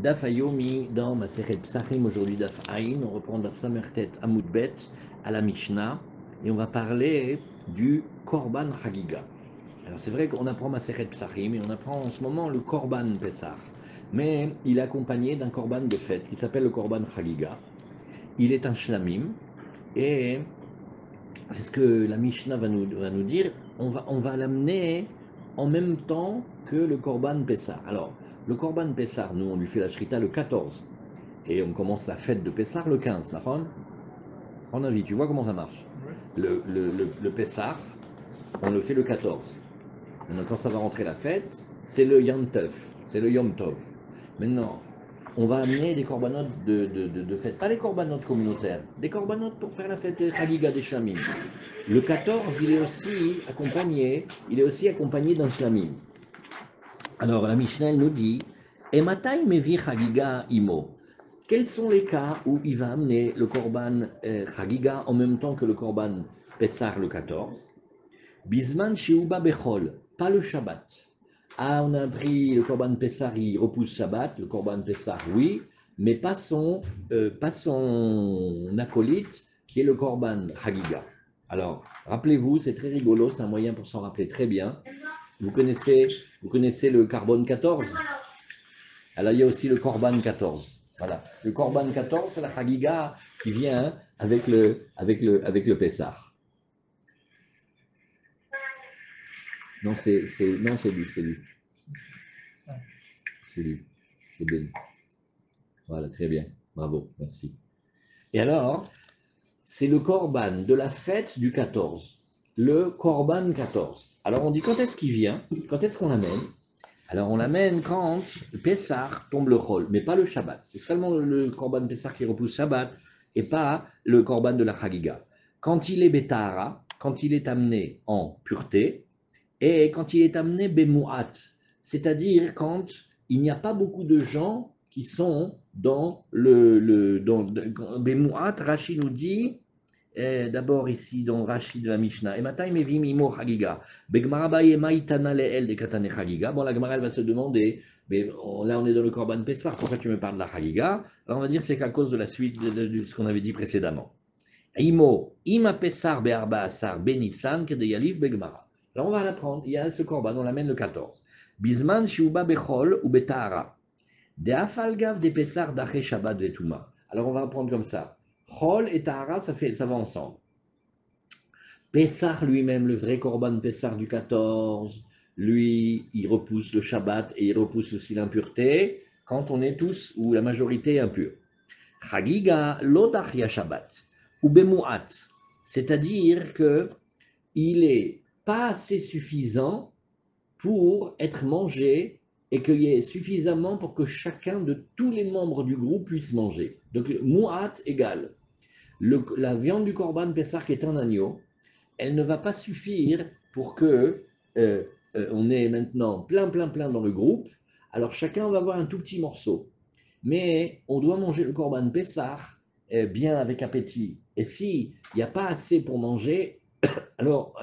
Daf Ayomi dans Masechet Psachim, aujourd'hui Daf Aïn, on reprend Daf Samertet Amud Bet à la Mishnah et on va parler du Korban Chagiga. Alors c'est vrai qu'on apprend Masechet Psachim et on apprend en ce moment le Korban Pessah, mais il est accompagné d'un Korban de fête qui s'appelle le Korban Chagiga. Il est un shlamim et c'est ce que la Mishnah va nous dire, on va l'amener en même temps que le Korban Pessah. Alors, le Korban Pessah, nous on lui fait la Shrita le 14 et on commence la fête de Pessah le 15. En avis, tu vois comment ça marche? Le Pessah, on le fait le 14. Maintenant, quand ça va rentrer la fête, c'est le Yom Tov, c'est le Yom Tov. Maintenant, on va amener des corbanotes de fête, pas les corbanotes communautaires, des corbanotes pour faire la fête Chagiga des Shlamim. Le 14, il est aussi accompagné d'un shlamim. Alors la Mishnah nous dit, Ematai mevi chagiga imo. Quels sont les cas où il va amener le korban chagiga en même temps que le korban Pessah le 14? Bisman shiuba bechol, pas le Shabbat. Ah, on a pris le korban Pessah, il repousse Shabbat, le korban Pessah, oui, mais pas son acolyte qui est le korban chagiga. Alors, rappelez-vous, c'est très rigolo, c'est un moyen pour s'en rappeler très bien. Vous connaissez le carbone 14? Alors, il y a aussi le korban 14. Voilà. Le korban 14, c'est la chagiga qui vient avec le Pessah. Non, c'est lui. C'est lui. C'est Ben. Voilà, très bien. Bravo, merci. Et alors, c'est le korban de la fête du 14. Le korban 14. Alors, on dit quand est-ce qu'il vient? Quand est-ce qu'on l'amène? Alors, on l'amène quand le Pessah tombe le Chol, mais pas le Shabbat. C'est seulement le korban Pessah qui repousse Shabbat et pas le korban de la Chagiga. Quand il est Betara, quand il est amené en pureté, et quand il est amené Bemouat, c'est-à-dire quand il n'y a pas beaucoup de gens qui sont dans Bemouat, Rashi nous dit, d'abord ici dans Rashi de la Mishnah, et matai mevim imo chagiga, begmara baye maitana leel de katane chagiga. Bon, la Gemara elle va se demander, mais là on est dans le Korban Pessah, pourquoi tu me parles de la chagiga? Alors on va dire c'est qu'à cause de la suite de ce qu'on avait dit précédemment. Imo, ima Pessah be'arba asar benissan que de yalif begmara. Là on va l'apprendre, il y a ce Korban, on l'amène le 14. Bisman shiuba bechol ou betahara. De afalgav de Pessah d'aché Shabbat vetuma. Alors on va apprendre comme ça. Chol et Tahara, ça va ensemble. Pessah lui-même, le vrai Korban Pessah du 14, lui, il repousse le Shabbat et il repousse aussi l'impureté quand on est tous ou la majorité impure. Chagiga lodachia Shabbat ou bemuat, c'est-à-dire que il est pas assez suffisant pour être mangé et qu'il y ait suffisamment pour que chacun de tous les membres du groupe puisse manger. Donc, muat égale la viande du Korban Pessah qui est un agneau, elle ne va pas suffire pour que on ait maintenant plein dans le groupe. Alors chacun va avoir un tout petit morceau. Mais on doit manger le Korban Pessah bien avec appétit. Et s'il n'y a pas assez pour manger, alors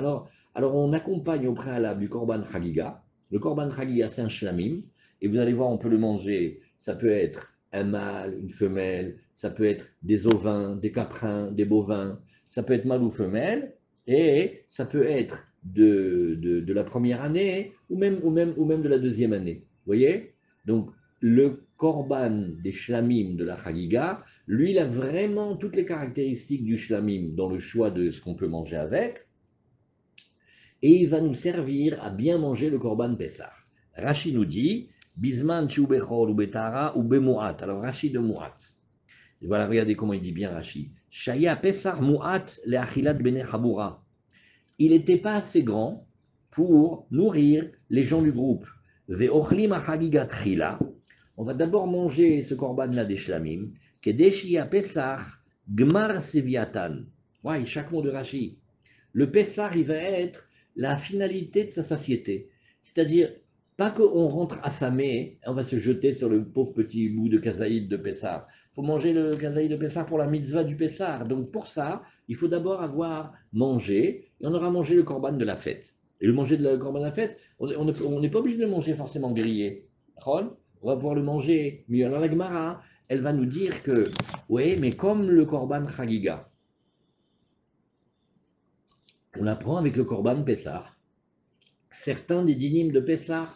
on accompagne au préalable du Korban Chagiga. Le Korban Chagiga, c'est un shlamim. Et vous allez voir, on peut le manger. Ça peut être un mâle, une femelle. Ça peut être des ovins, des caprins, des bovins. Ça peut être mâle ou femelle. Et ça peut être de la première année ou même de la deuxième année. Vous voyez? Donc, le Korban des shlamim de la Chagiga, lui, il a vraiment toutes les caractéristiques du shlamim dans le choix de ce qu'on peut manger avec et il va nous servir à bien manger le Korban Pessah. Rashi nous dit, Bisman Bechor ou Betara ou Bemuat. Alors Rashi de Muat. Et voilà, regardez comment il dit bien Rashi. Shaya Pessah Muat le Achilat Bene Chabura. Il n'était pas assez grand pour nourrir les gens du groupe. Ve'ochlim Achagigat Chila. On va d'abord manger ce Korban-là des Shlamim. Kedeshia Pessah Gmar Seviatan. Ouais, chaque mot de Rashi. Le Pessah, il va être la finalité de sa satiété. C'est-à-dire, pas qu'on rentre affamé, on va se jeter sur le pauvre petit bout de kazaïd de Pessah. Il faut manger le kazaïd de Pessah pour la mitzvah du Pessah. Donc pour ça, il faut d'abord avoir mangé, et on aura mangé le korban de la fête. Et le manger de la korban de la fête, on n'est pas obligé de le manger forcément grillé. On on va pouvoir le manger mieux. Alors la Gemara, elle va nous dire que, oui, mais comme le Korban Chagiga, on apprend avec le Korban Pessah, certains des dynimes de Pessah,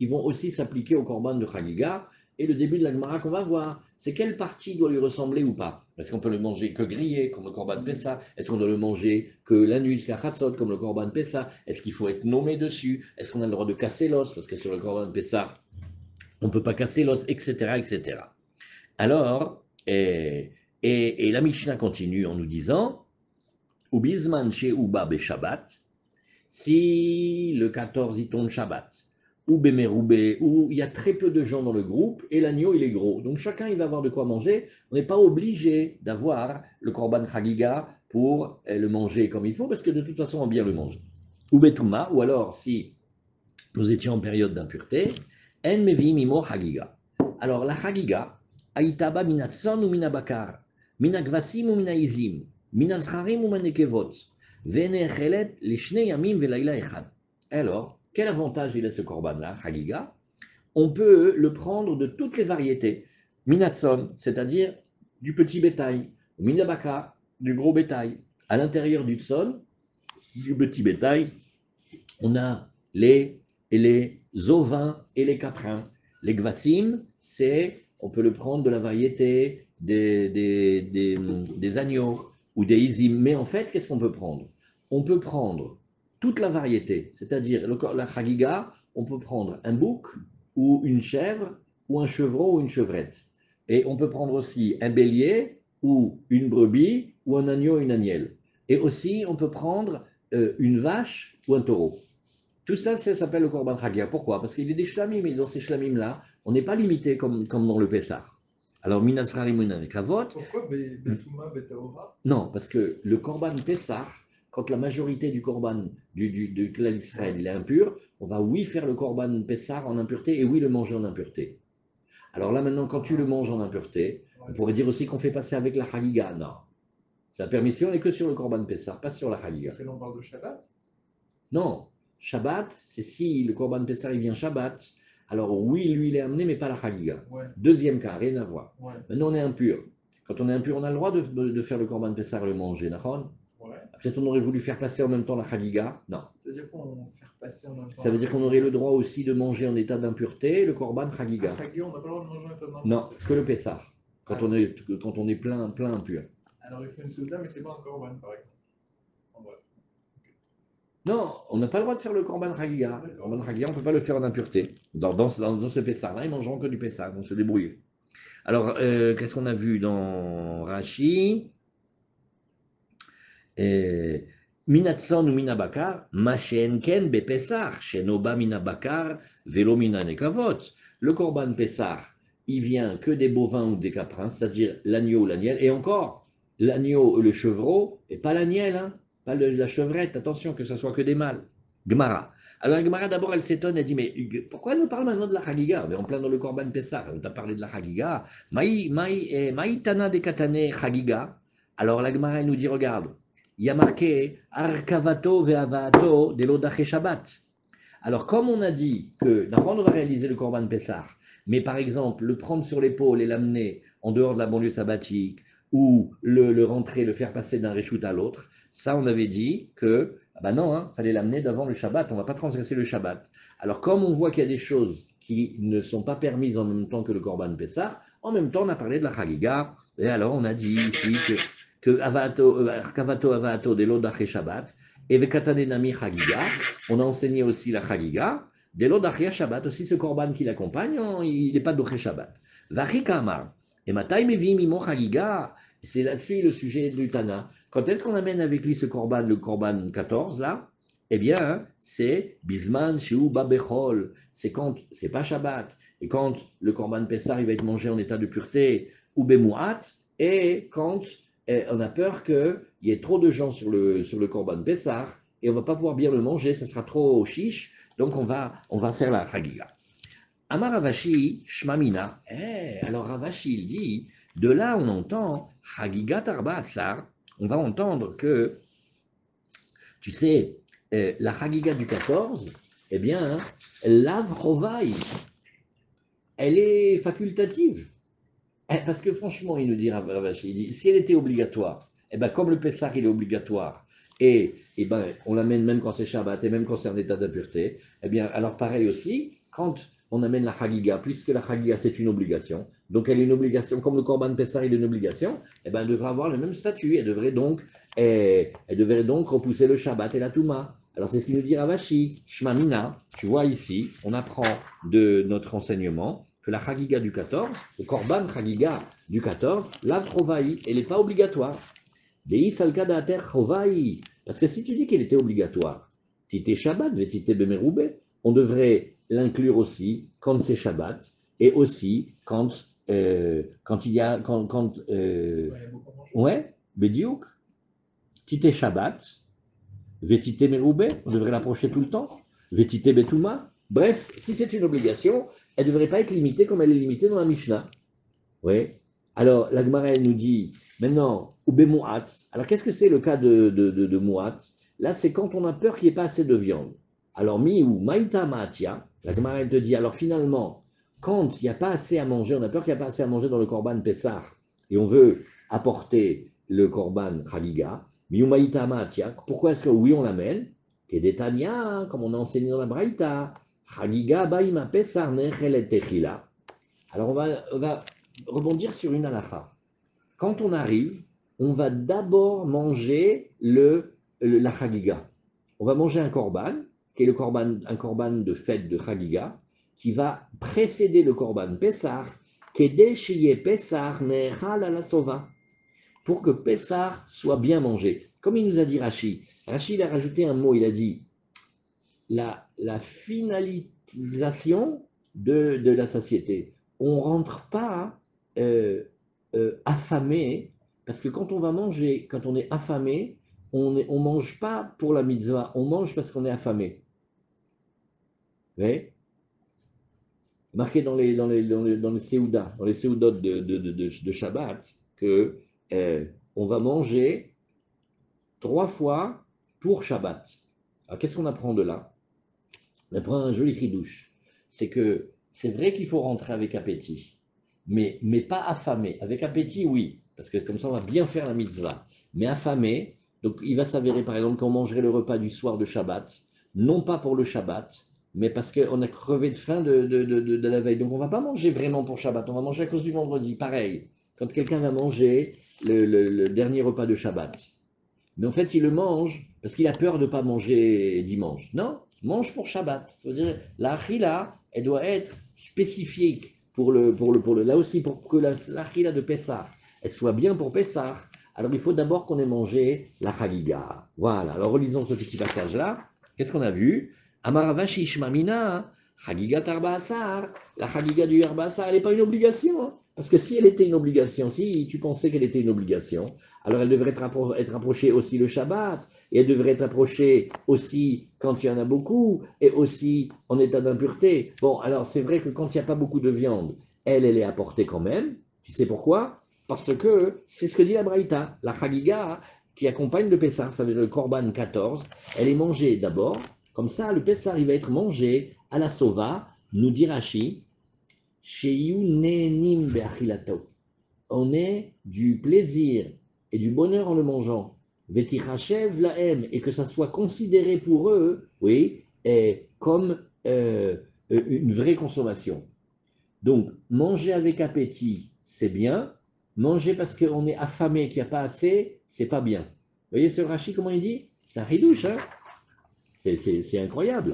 ils vont aussi s'appliquer au Korban de Chagiga. Et le début de la Gemara qu'on va voir, c'est quelle partie doit lui ressembler ou pas. Est-ce qu'on peut le manger que grillé, comme le Korban Pessah? Est-ce qu'on doit le manger que la nuit jusqu'à Chatzot, comme le Korban Pessah? Est-ce qu'il faut être nommé dessus? Est-ce qu'on a le droit de casser l'os? Parce que sur le Korban Pessah, on ne peut pas casser l'os, etc., etc. Alors, et la Mishnah continue en nous disant, Ubizman chez Uba be Shabbat, si le 14 il tombe Shabbat, ou Bemeroubé, où il y a très peu de gens dans le groupe, et l'agneau il est gros. Donc chacun il va avoir de quoi manger. On n'est pas obligé d'avoir le Korban Chagiga pour le manger comme il faut, parce que de toute façon on va bien le manger. Ou Betouma, ou alors si nous étions en période d'impureté, En Mevi Mimo Chagiga. Alors la Chagiga, Aitaba Minatson ou Minabakar, Minagvasim ou Minaizim, Minazharim ou Manekevot. Alors, quel avantage il a ce korban-là, Chagiga? On peut le prendre de toutes les variétés. Minatson, c'est-à-dire du petit bétail. Minabaka, du gros bétail. À l'intérieur du tson, du petit bétail, on a les ovins et les caprins. Les gvassim, on peut le prendre de la variété des agneaux ou des izim. Mais en fait, qu'est-ce qu'on peut prendre? On peut prendre toute la variété, c'est-à-dire la chagiga, on peut prendre un bouc ou une chèvre ou un chevreau ou une chevrette. Et on peut prendre aussi un bélier ou une brebis ou un agneau ou une agnelle. Et aussi, on peut prendre une vache ou un taureau. Tout ça, ça s'appelle le Korban Chagia. Pourquoi? Parce qu'il y a des shlamim, et dans ces shlamim-là, on n'est pas limité comme dans le Pessah. Alors, Minasrarim et Kavot. Pourquoi Betouma, Betaora? Non, parce que le Korban Pessah, quand la majorité du Korban du clan d'Israël il est impur, on va oui faire le Korban Pessah en impureté et oui le manger en impureté. Alors là, maintenant, quand tu le manges en impureté, on pourrait dire aussi qu'on fait passer avec la Chagiga. Non. Sa permission n'est que sur le Korban Pessah, pas sur la Chagiga. Parce que là, on parle de Shabbat. Non, Shabbat, c'est si le Korban Pessah il vient Shabbat, alors oui, lui il est amené, mais pas la Chagiga. Ouais. Deuxième cas, rien à voir. Ouais. Maintenant on est impur. Quand on est impur, on a le droit de faire le Korban Pessah et le manger, d'accord? Ouais. Peut-être on aurait voulu faire passer en même temps la Chagiga. Non. Ça veut dire qu'on faire passer en même temps. Ça veut dire qu'on aurait le droit aussi de manger en état d'impureté le Korban Chagiga. Chagiga, on n'a pas le droit de manger en état d'impureté. Non, que le Pessah. Quand on est plein impur. Alors il faut une souda, mais c'est pas un korban, par exemple. En bref. Non, on n'a pas le droit de faire le Korban Chagiga. Le Korban Chagiga, on ne peut pas le faire en impureté. Dans ce Pessah-là, ils mangeront que du Pessah, on se débrouille. Alors, qu'est-ce qu'on a vu dans Rashi? Minatson ou minabakar, machenken be Pessah, shenoba minabakar, velo minanekavot. Le Korban Pessah, il vient que des bovins ou des caprins, c'est-à-dire l'agneau ou l'agnelle, et encore, l'agneau ou le chevreau, et pas l'agnelle, hein, pas la chevrette, attention que ce soit que des mâles. Gemara. Alors, Gemara, d'abord, elle s'étonne, elle dit, mais pourquoi elle nous parle maintenant de la Chagiga? On est en plein dans le Korban Pessah, on t'a parlé de la Chagiga. Maï tana de katane Chagiga. Alors, la Gemara, elle nous dit, regarde, il y a marqué Arkavato ve'avato de l'odache Shabbat. Alors, comme on a dit que d'abord on va réaliser le Korban Pessah, mais par exemple, le prendre sur l'épaule et l'amener en dehors de la banlieue sabbatique, ou le rentrer, le faire passer d'un réchout à l'autre, ça, on avait dit que, non, fallait l'amener d'avant le Shabbat, on ne va pas transgresser le Shabbat. Alors, comme on voit qu'il y a des choses qui ne sont pas permises en même temps que le Korban Pessah, en même temps, on a parlé de la Chagiga, et alors on a dit ici que Kavato Avato de l'Odach Shabbat, et Vekatane Nami Chagiga, on a enseigné aussi la Chagiga, de l'Odach Shabbat, aussi ce Korban qui l'accompagne, il n'est pas d'Oche Shabbat. Vachikamar, et Matai Mevi Mimo Chagiga, c'est là-dessus le sujet du Tana. Quand est-ce qu'on amène avec lui ce Korban, le Korban 14 là? Eh bien, c'est Bisman Shiu Babechol. C'est quand c'est pas Shabbat. Et quand le Korban Pessah il va être mangé en état de pureté, ou Bemuat, et quand on a peur qu'il y ait trop de gens sur le Korban Pessah, et on ne va pas pouvoir bien le manger, ça sera trop chiche, donc on va faire la Chagiga. Amar Ravashi, Shmamina. Alors Ravashi, il dit, de là on entend Chagiga Tarba Asar, on va entendre que, tu sais, la Chagiga du 14, eh bien, Lav Chovai. elle est facultative. Parce que franchement, il nous dit Rav Ravashi, il dit, si elle était obligatoire, eh ben, comme le Pessah, il est obligatoire, et ben, on l'amène même quand c'est Shabbat et même quand c'est en état d'impureté, eh bien, alors pareil aussi, quand on amène la Chagiga, puisque la Chagiga c'est une obligation, donc elle est une obligation, comme le Korban Pessah il est une obligation, eh ben, elle devrait avoir le même statut, elle devrait donc repousser le Shabbat et la Touma. Alors c'est ce qu'il nous dit Ravashi, Shmamina, tu vois ici, on apprend de notre enseignement que la Chagiga du 14, le Korban Chagiga du 14, la Trovaï, elle n'est pas obligatoire. Dei Salkada Ater Chovaï. Parce que si tu dis qu'elle était obligatoire, Tite Shabbat, Vetite Bemeroube, on devrait l'inclure aussi quand c'est Shabbat et aussi quand il y a. Ouais, il y a beaucoup à manger. Ouais, Bediouk. Tite Shabbat, Vetite Meroube, on devrait l'approcher tout le temps. Vetite Betouma. Bref, si c'est une obligation, elle ne devrait pas être limitée comme elle est limitée dans la Mishnah. Oui. Alors, la Gemara, elle nous dit, maintenant, Oube Mouat. Alors, qu'est-ce que c'est le cas de Mouat? Là, c'est quand on a peur qu'il n'y ait pas assez de viande. Alors, Mi ou Maïta Maatia, la Gemara, elle te dit, alors finalement, quand il n'y a pas assez à manger, on a peur qu'il n'y a pas assez à manger dans le Korban Pessah, et on veut apporter le Korban Khaliga, Mi ou Maïta Maatia, pourquoi est-ce que oui, on l'amène? Kedetania, comme on a enseigné dans la Braïta, Khaliga Baïma Pessah Nechelet Techila. Alors, on va rebondir sur une halakha. Quand on arrive, on va d'abord manger la chagiga. On va manger un korban, qui est un korban de fête de chagiga, qui va précéder le korban Pessah, kedeshiye Pessah nehal ala sova, pour que Pessah soit bien mangé. Comme il nous a dit Rashi, Rashi a rajouté un mot, il a dit la finalisation de la satiété. On ne rentre pas affamé, parce que quand on va manger, quand on est affamé, on ne mange pas pour la mitzvah, on mange parce qu'on est affamé. Vous voyez? Marqué dans les Séoudas, dans les Séoudot de Shabbat, que on va manger 3 fois pour Shabbat. Alors qu'est-ce qu'on apprend de là? On apprend un joli chidouche. C'est que c'est vrai qu'il faut rentrer avec appétit, mais pas affamé. Avec appétit, oui, parce que comme ça, on va bien faire la mitzvah. Mais affamé, donc il va s'avérer par exemple qu'on mangerait le repas du soir de Shabbat, non pas pour le Shabbat, mais parce qu'on a crevé de faim de la veille. Donc on ne va pas manger vraiment pour Shabbat, on va manger à cause du vendredi. Pareil, quand quelqu'un va manger le dernier repas de Shabbat, mais en fait, il le mange parce qu'il a peur de ne pas manger dimanche. Non, mange pour Shabbat. C'est-à-dire, la achila, elle doit être spécifique là aussi, pour que la achila de Pessah, elle soit bien pour Pessah. Alors, il faut d'abord qu'on ait mangé la Chagiga. Voilà. Alors, relisons ce petit passage-là. Qu'est-ce qu'on a vu? Amaravashi Shmamina, Chagiga Tarbasar. La Chagiga du Herbasar, elle n'est pas une obligation. Hein. Parce que si elle était une obligation, si tu pensais qu'elle était une obligation, alors elle devrait être approchée aussi le Shabbat, et elle devrait être approchée aussi quand il y en a beaucoup, et aussi en état d'impureté. Bon, alors c'est vrai que quand il n'y a pas beaucoup de viande, elle est apportée quand même. Tu sais pourquoi? Parce que c'est ce que dit la Braïta, la Chagiga qui accompagne le Pessah, ça veut dire le Korban 14, elle est mangée d'abord, comme ça le Pessah il va être mangé à la sova, nous dit Rashi, on est du plaisir et du bonheur en le mangeant. Vetirachev lahem, et que ça soit considéré pour eux, oui, comme une vraie consommation. Donc, manger avec appétit, c'est bien. Manger parce qu'on est affamé et qu'il n'y a pas assez, c'est pas bien. Vous voyez ce Rashi, comment il dit? C'est un ridouche, hein? C'est incroyable.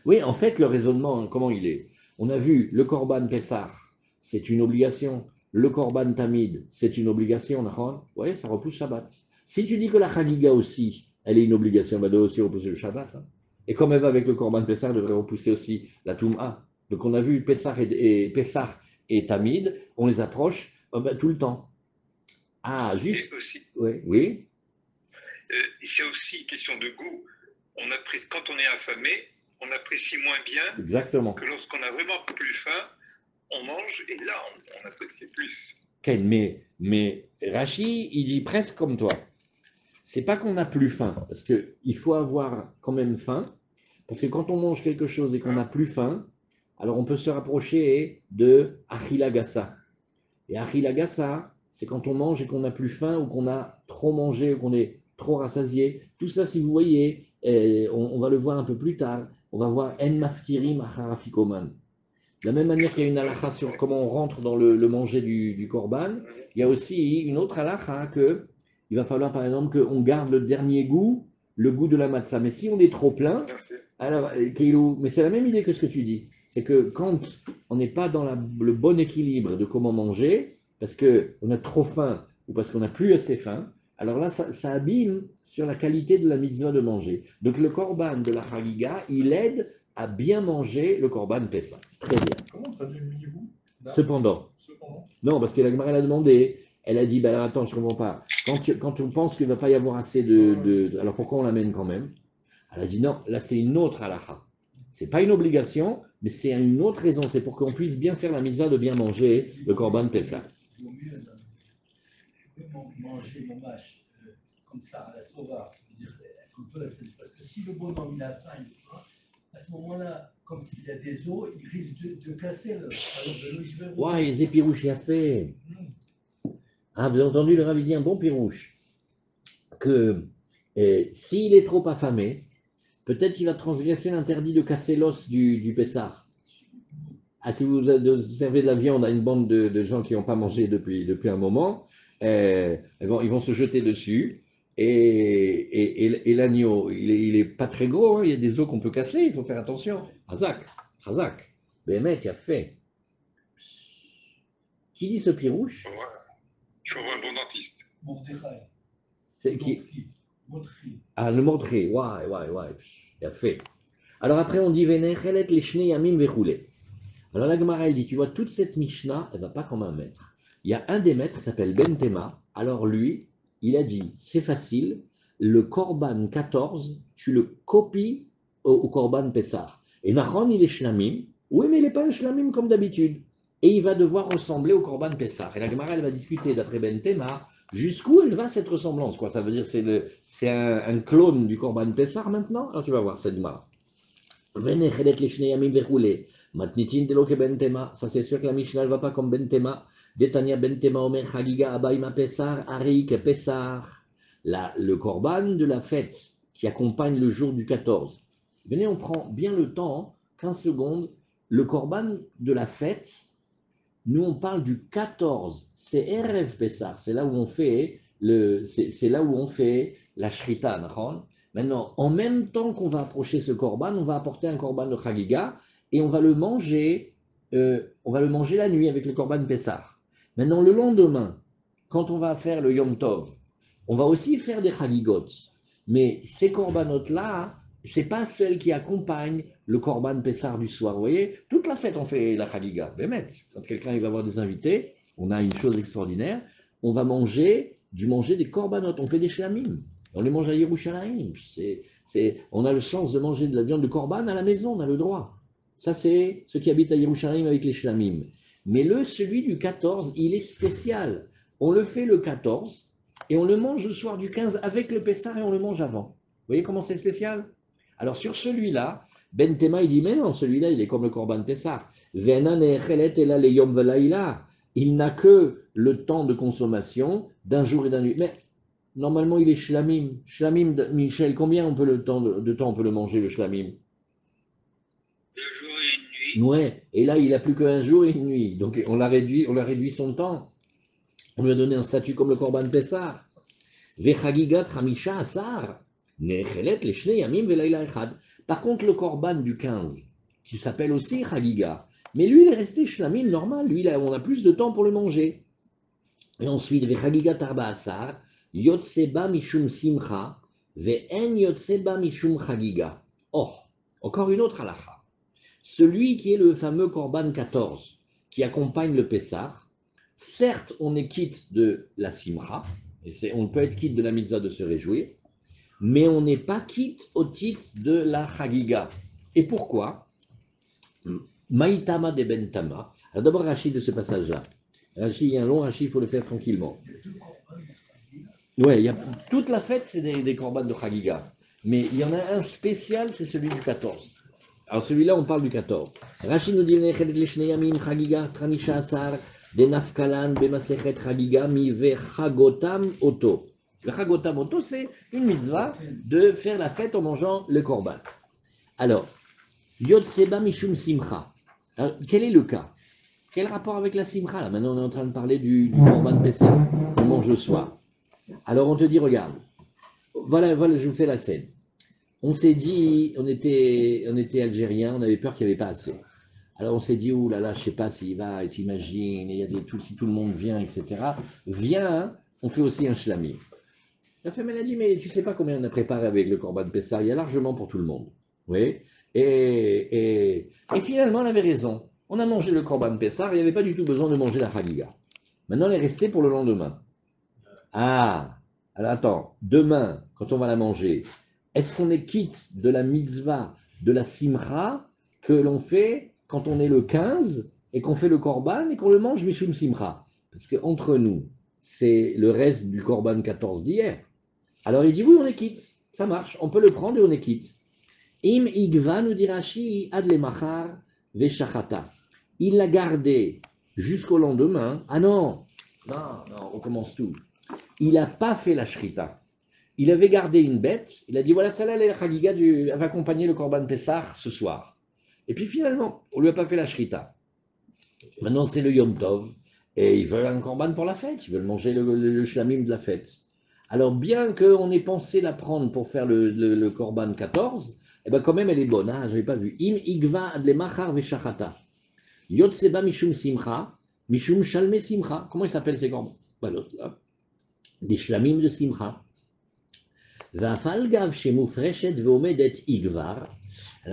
Oui, en fait, le raisonnement, comment il est? On a vu le Korban Pessah, c'est une obligation. Le Korban Tamid, c'est une obligation. Oui, ça repousse Shabbat. Si tu dis que la Khaliga aussi, elle est une obligation, elle doit aussi repousser le Shabbat. Hein. Et comme elle va avec le Korban Pessah, elle devrait repousser aussi la Toum'a. Donc on a vu Pessah et Tamid, on les approche tout le temps. Ah, juste. Aussi. Oui, oui. C'est aussi une question de goût. Quand on est affamé, on apprécie moins bien. Exactement. Que lorsqu'on a vraiment plus faim, on mange et là, on apprécie plus. Mais Rashi, il dit presque comme toi. C'est pas qu'on n'a plus faim, parce qu'il faut avoir quand même faim, parce que quand on mange quelque chose et qu'on n'a plus faim, alors on peut se rapprocher de Achilagasa. Et Achilagasa, c'est quand on mange et qu'on n'a plus faim ou qu'on a trop mangé ou qu'on est trop rassasié. Tout ça, si vous voyez, on va le voir un peu plus tard. On va voir En Maftirim Acharafikoman. De la même manière qu'il y a une halakha sur comment on rentre dans le manger du korban, il y a aussi une autre halakha que il va falloir par exemple qu'on garde le dernier goût, le goût de la matzah. Mais si on est trop plein, alors, mais c'est la même idée que ce que tu dis. C'est que quand on n'est pas dans le bon équilibre de comment manger, parce qu'on a trop faim ou parce qu'on n'a plus assez faim, alors là, ça abîme sur la qualité de la mitzvah de manger. Donc le korban de la chagiga, il aide à bien manger le korban Pessah. Très bien. Comment on traduit mi-goût? Cependant. Non, parce que la Gemara a demandé, elle a dit, ben alors attends, je ne comprends pas. Quand on pense qu'il ne va pas y avoir assez alors pourquoi on l'amène quand même? Elle a dit non, là c'est une autre halakha. Ce n'est pas une obligation, mais c'est une autre raison. C'est pour qu'on puisse bien faire la mitzvah de bien manger le korban Pessah. Il vaut mieux manger mon mâche comme ça à la sauvage, c'est-à-dire être un peu, parce que si le bonhomme il a faim, à ce moment-là, comme s'il y a des os, il risque de casser le l'eau. Ouais, les épirouches, il a fait. Ah, vous avez entendu le rabbi dire un bon pirouche que s'il est trop affamé, peut-être qu'il va transgresser l'interdit de casser l'os du Pessah. Ah, si vous servez de la viande à une bande de gens qui n'ont pas mangé depuis un moment, ils vont se jeter dessus. Et l'agneau, il est pas très gros, hein, il y a des os qu'on peut casser, il faut faire attention. Hazak, Bémet, il a fait. Qui dit ce pirouche? Il faut avoir un bon dentiste. Mordechai. C'est qui? Mordechai. Ah, le Mordechai, ouais, il a fait. Alors après, on dit Venechelet les Shnei Yamim Vechoulé. Alors la Gemara, elle dit, tu vois, toute cette Mishnah, elle ne va pas comme un maître. Il y a un des maîtres qui s'appelle Ben Tema. Alors lui, il a dit, c'est facile, le Korban 14, tu le copies au Korban Pessah. Et Nahon, il est Shlamim. Oui, mais il n'est pas un Shlamim comme d'habitude. Et il va devoir ressembler au Korban Pessah. Et la Gemara, elle va discuter, d'après Ben Tema, jusqu'où elle va cette ressemblance. Quoi. Ça veut dire c'est un clone du Korban Pessah maintenant. Alors tu vas voir cette Gemara. Venechelet les Shnei Yamim Vechoulé. Matnitin de loke Ben Tema, ça c'est sûr que la Mishnah ne va pas comme Ben Tema. Detania Ben Tema Omer Chagiga Abaima Pessar, Arik Pessar. Le korban de la fête qui accompagne le jour du 14. Venez, on prend bien le temps, 15 secondes. Le korban de la fête, nous on parle du 14. C'est Erev Pessar, c'est là où on fait c'est là où on fait la Shrita, Nahon. Maintenant, en même temps qu'on va approcher ce korban, on va apporter un korban de Chagiga et on va le manger la nuit avec le korban Pessah. Maintenant, le lendemain, quand on va faire le Yom Tov, on va aussi faire des Chagigot. Mais ces korbanot-là, ce n'est pas celles qui accompagnent le korban Pessah du soir. Vous voyez, toute la fête, on fait la Chagiga. Quand quelqu'un va avoir des invités, on a une chose extraordinaire, on va manger des korbanot, on fait des shlamim. On les mange à Yerushalayim. On a le chance de manger de la viande de korban à la maison, on a le droit. Ça, c'est ceux qui habitent à Yerushalayim avec les shlamim. Mais celui du 14, il est spécial. On le fait le 14 et on le mange le soir du 15 avec le Pessah et on le mange avant. Vous voyez comment c'est spécial? Alors sur celui-là, Ben Tema, il dit, mais non, celui-là, il est comme le korban Pessah. Il n'a que le temps de consommation d'un jour et d'un nuit. Mais normalement, il est shlamim. Shlamim, Michel, combien de temps on peut le manger, le shlamim? 2 jours et 1 nuit. Ouais, et là, il n'a plus qu'un jour et une nuit. Donc, on a réduit son temps. On lui a donné un statut comme le Korban Pessah. Vechagigat Hamisha Asar. Nechelet les Shnei Yamim Velayla Echad. Par contre, le Korban du 15, qui s'appelle aussi Chagiga, mais lui, il est resté shlamim normal. Lui, on a plus de temps pour le manger. Et ensuite, Vechagigat Arba Asar. Yotseba Mishum Simcha. Ve'en Yotseba Mishum Chagiga. Oh, encore une autre halakha. Celui qui est le fameux Korban 14, qui accompagne le Pessah, certes, on est quitte de la Simcha, et on peut être quitte de la mitzvah de se réjouir, mais on n'est pas quitte au titre de la Chagiga. Et pourquoi? Maïtama de Bentama. Alors d'abord, Rachid de ce passage-là. Rachi, il y a un long Rachi, il faut le faire tranquillement. Il y a deux corbanes de Chagiga. Ouais, toute la fête, c'est des corbanes de Chagiga. Mais il y en a un spécial, c'est celui du 14. Alors celui-là, on parle du 14. Rashi nous dit Chagiga, Tramisha Asar, de Nafkalan, Bemasechet Chagiga, Mi Vechagotam Oto. Le Chagotam Oto, c'est une mitzvah de faire la fête en mangeant le korban. Alors, Yod Seba Mishum Simcha. Alors, quel est le cas? Quel rapport avec la Simcha là? Maintenant, on est en train de parler du korban Pessah qu'on mange le soir. Alors, on te dit, regarde, voilà, je vous fais la scène. On s'est dit, on était algériens, on avait peur qu'il n'y avait pas assez. Alors on s'est dit, ouh là là, je ne sais pas s'il va, et t'imagines, si tout le monde vient, etc. Viens, on fait aussi un shlami. La femme, elle a dit, mais tu ne sais pas combien on a préparé avec le korban Pessah, il y a largement pour tout le monde. Oui. Et finalement, elle avait raison. On a mangé le korban Pessah, il n'y avait pas du tout besoin de manger la Chagiga. Maintenant, elle est restée pour le lendemain. Ah, alors attends, demain, quand on va la manger, est-ce qu'on est quitte de la mitzvah, de la simcha, que l'on fait quand on est le 15 et qu'on fait le korban et qu'on le mange mishum simcha? Parce qu'entre nous, c'est le reste du korban 14 d'hier. Alors il dit oui, on est quitte, ça marche, on peut le prendre et on est quitte. Im igva, nous dit Rashi, ad le machar veshachata. Il l'a gardé jusqu'au lendemain. Ah non, on commence tout. Il n'a pas fait la shrita. Il avait gardé une bête, il a dit voilà, celle-là, la Chagiga elle va accompagner le Korban Pessah ce soir. Et puis finalement, on ne lui a pas fait la Shrita. Maintenant, c'est le Yom Tov, et ils veulent un Korban pour la fête, ils veulent manger le shlamim de la fête. Alors, bien qu'on ait pensé la prendre pour faire le Korban 14, eh ben quand même, elle est bonne, hein, je n'avais pas vu. Im igva adle machar veshachata. Yot seba mishum simcha, mishum shalme simcha. Comment ils s'appellent ces Korbans? Des shlamim de simcha. Alors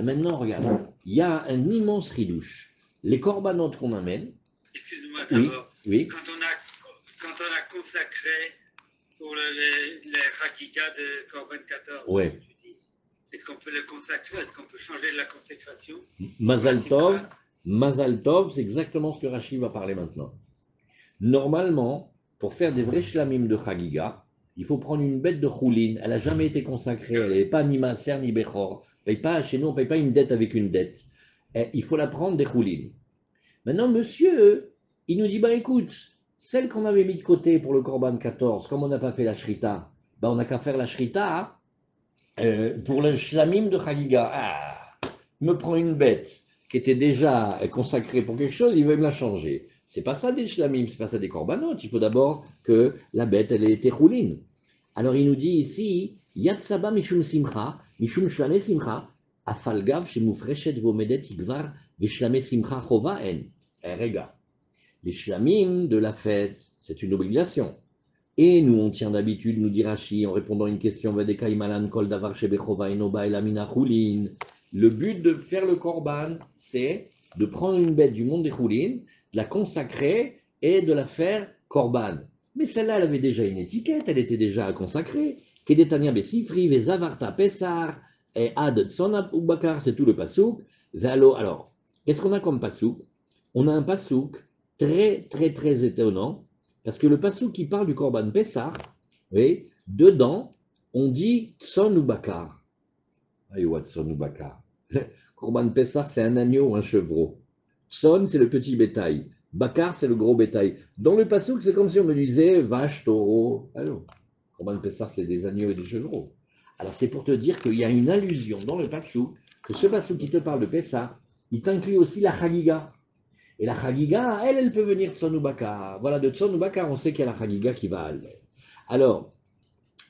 maintenant, regarde, il y a un immense ridouche. Les corbanotes qu'on amène. Excuse-moi Oui, d'abord. oui. Quand on a consacré pour les Chagiga de Korban 14, Ouais. est-ce qu'on peut le consacrer? Est-ce qu'on peut changer de la consécration? Mazal Tov, c'est exactement ce que Rashi va parler maintenant. Normalement, pour faire des vrais shlamim de Chagiga, il faut prendre une bête de choulin. Elle n'a jamais été consacrée. Elle n'est pas ni maaser ni bechor. Chez nous, on ne paye pas une dette avec une dette. Il faut la prendre des choulin. Maintenant, monsieur, il nous dit, bah écoute, celle qu'on avait mis de côté pour le Korban 14, comme on n'a pas fait la shrita, bah on n'a qu'à faire la shrita pour le shlamim de Chagiga. Ah, il me prend une bête qui était déjà consacrée pour quelque chose, il veut me la changer. C'est pas ça des shlamim, c'est pas ça des corbanotes. Il faut d'abord que la bête, elle ait été rouline. Alors il nous dit ici, Yatsaba mishum simcha, mishum shlame simcha, afalgav shemufreshet vomedet igvar, vishlame simcha chova en. Regarde, les shlamim de la fête, c'est une obligation. Et nous, on tient d'habitude, nous dit Rashi, en répondant à une question, Vedeka imalan kol davar shebechova enoba elamina choulin. Le but de faire le korban, c'est de prendre une bête du monde des choulin, de la consacrer et de la faire korban. Mais celle-là, elle avait déjà une étiquette, elle était déjà consacrée. Kedetania besifri, vezavarta pesar, et ad tsonab ubakar, c'est tout le pasouk. Alors, qu'est-ce qu'on a comme pasouk? On a un pasouk très, très, très étonnant, parce que le pasouk qui parle du korban Pessah, oui, dedans, on dit tson ubakar. Aïwa, tson ubakar. Korban Pessah, c'est un agneau ou un chevreau. Tson, c'est le petit bétail. Bakar, c'est le gros bétail. Dans le pasouk, c'est comme si on me disait vache, taureau. Alors, Korban Pessah, c'est des agneaux et des chevreaux. Alors, c'est pour te dire qu'il y a une allusion dans le pasouk, que ce pasouk qui te parle de Pessah, il t'inclut aussi la Chagiga. Et la Chagiga, elle peut venir de Tson Bakar. Voilà, de Tson Bakar, on sait qu'il y a la Chagiga qui va aller. Alors,